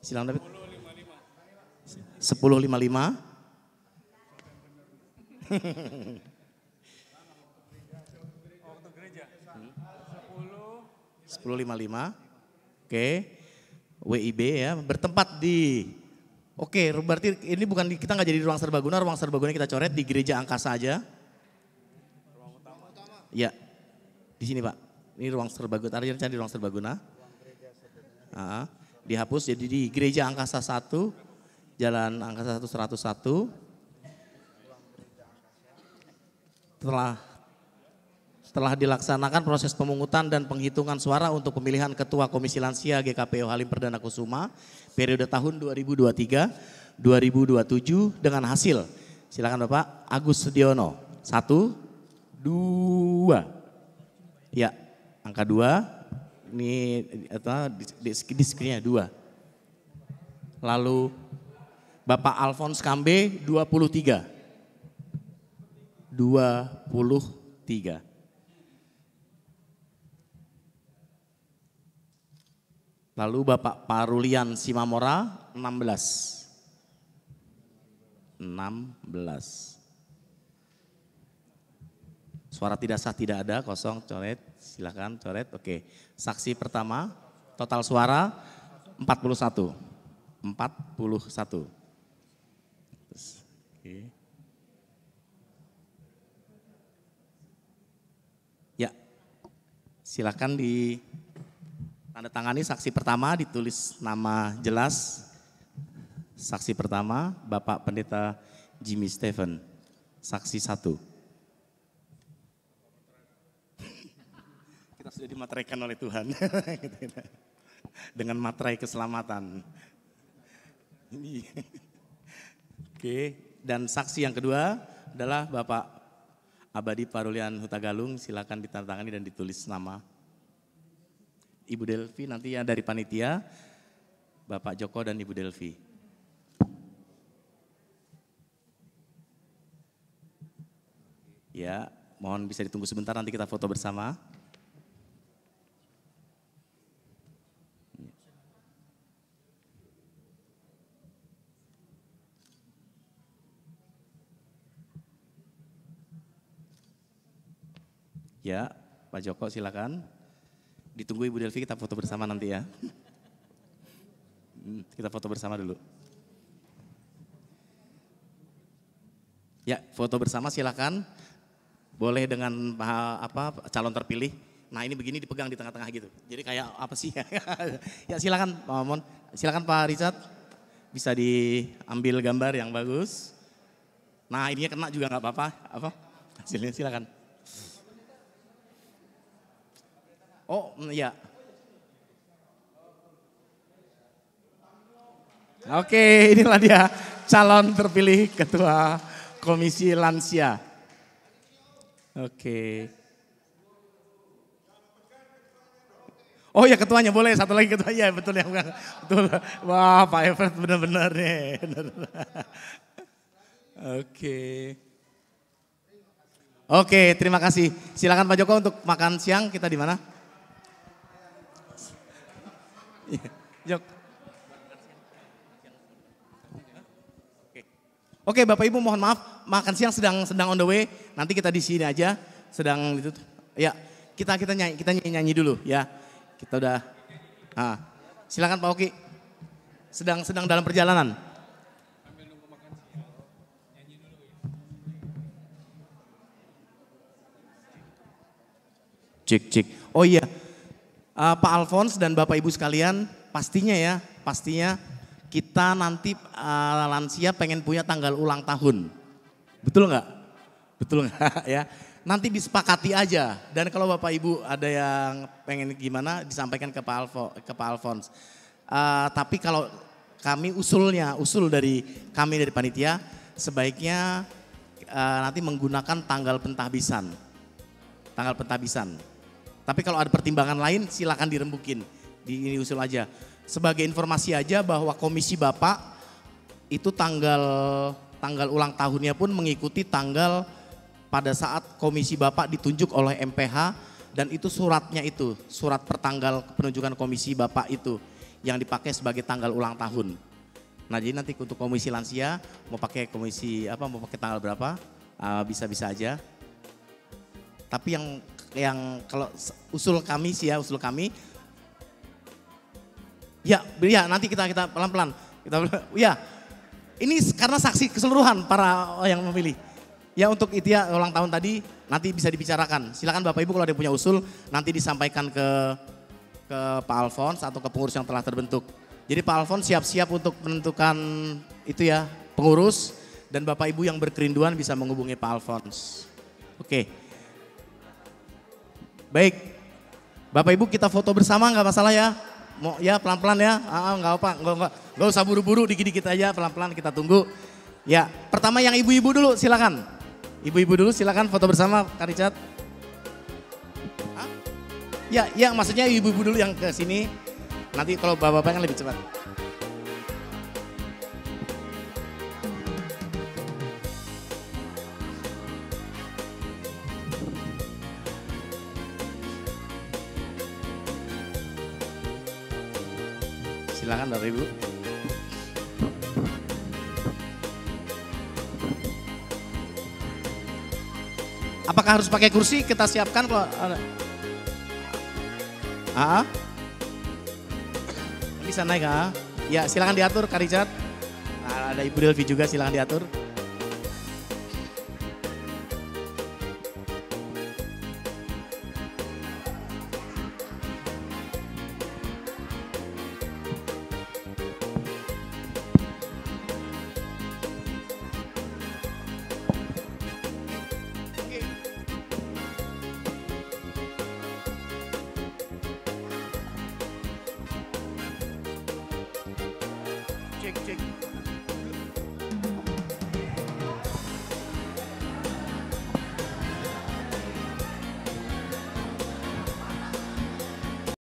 Silakan Pak Abid. 10.55. Waktu gereja. 10.55. Oke. WIB ya, bertempat di. Oke, berarti ini bukan kita nggak jadi ruang serbaguna kita coret di gereja angkasa aja. Ruang utama. Ya, di sini Pak. Ini ruang serbaguna, tadi cari ruang serbaguna. Dihapus jadi di gereja angkasa 1, jalan angkasa 101. Setelah dilaksanakan proses pemungutan dan penghitungan suara untuk pemilihan Ketua Komisi Lansia GKPO Halim Perdana Kusuma periode tahun 2023-2027 dengan hasil. Silakan Bapak Agus Sudiono. 1, 2. Ya, angka 2. Ini di screen-nya 2. Lalu Bapak Alphonse Kambe 23. 23. Lalu Bapak Parulian Simamora 16. Suara tidak sah tidak ada, kosong, coret, silakan coret. Oke, saksi pertama total suara 41. Oke. Ya, silakan di tanda tangani saksi pertama, ditulis nama jelas. Saksi pertama Bapak Pendeta Jimmy Stephen, saksi 1. Kita sudah dimateraikan oleh Tuhan dengan materai keselamatan. Oke, dan saksi yang kedua adalah Bapak Abadi Parulian Hutagalung, silakan ditandatangani dan ditulis nama. Ibu Delvi nanti ya dari panitia, Bapak Joko dan Ibu Delvi. Ya, mohon bisa ditunggu sebentar, nanti kita foto bersama. Ya, Pak Joko silakan. Ditunggu Ibu Delvi, kita foto bersama nanti ya. Kita foto bersama dulu. Ya, foto bersama silakan. Boleh dengan calon terpilih. Nah ini begini dipegang di tengah-tengah gitu. Jadi kayak apa sih? Ya silakan Pak Mamon. Silakan Pak Richard. Bisa diambil gambar yang bagus. Nah ininya kena juga nggak apa-apa. Hasilnya silakan. Oh iya. Oke, inilah dia calon terpilih Ketua Komisi Lansia. Oke. Oh ya ketuanya boleh, satu lagi ketua, ya betul ya. Betul. Wah Pak Everett benar-benar nih. Oke, terima kasih. Silakan Pak Joko untuk makan siang, kita di mana? Jok. Oke, Bapak Ibu mohon maaf, makan siang sedang on the way. Nanti kita di sini aja, sedang itu. Ya, kita nyanyi dulu ya. Kita udah. Silakan Pak Oki. Sedang dalam perjalanan. Cek. Oh iya. Pak Alphonse dan Bapak Ibu sekalian, pastinya kita nanti lansia pengen punya tanggal ulang tahun. Betul nggak? Betul nggak ya? Nanti disepakati aja. Dan kalau Bapak Ibu ada yang pengen gimana disampaikan ke Pak Alphonse. Tapi kalau kami usul dari kami dari panitia sebaiknya nanti menggunakan tanggal pentahbisan. Tapi kalau ada pertimbangan lain silakan dirembukin, ini usul aja. Sebagai informasi aja bahwa komisi Bapak itu tanggal ulang tahunnya pun mengikuti tanggal pada saat komisi Bapak ditunjuk oleh MPH dan itu suratnya itu, surat pertanggal penunjukan komisi Bapak itu yang dipakai sebagai tanggal ulang tahun. Nah jadi nanti untuk komisi lansia mau pakai tanggal berapa bisa-bisa aja. Tapi yang kalau usul kami sih ya, usul kami, ya nanti kita pelan-pelan. Ya, ini karena saksi keseluruhan para yang memilih. Ya untuk itu ya ulang tahun tadi nanti bisa dibicarakan. Silakan Bapak Ibu kalau ada yang punya usul nanti disampaikan ke Pak Alfons atau ke pengurus yang telah terbentuk. Jadi Pak Alfons siap-siap untuk menentukan itu ya pengurus dan Bapak Ibu yang berkerinduan bisa menghubungi Pak Alfons. Oke. Baik, Bapak Ibu kita foto bersama nggak masalah ya. Mau ya pelan-pelan ya, nggak apa, nggak usah buru-buru, dikit-dikit aja pelan-pelan kita tunggu. Ya, pertama yang ibu-ibu dulu silakan. Ibu-ibu dulu silakan foto bersama Kak Richard. Ya maksudnya ibu-ibu dulu yang ke sini. Nanti kalau bapak-bapak kan lebih cepat. Silakan Bapak Ibu. Apakah harus pakai kursi? Kita siapkan kalau ada. Bisa naik ya silakan diatur Kak Richard. Ada Ibu Delvi juga silakan diatur.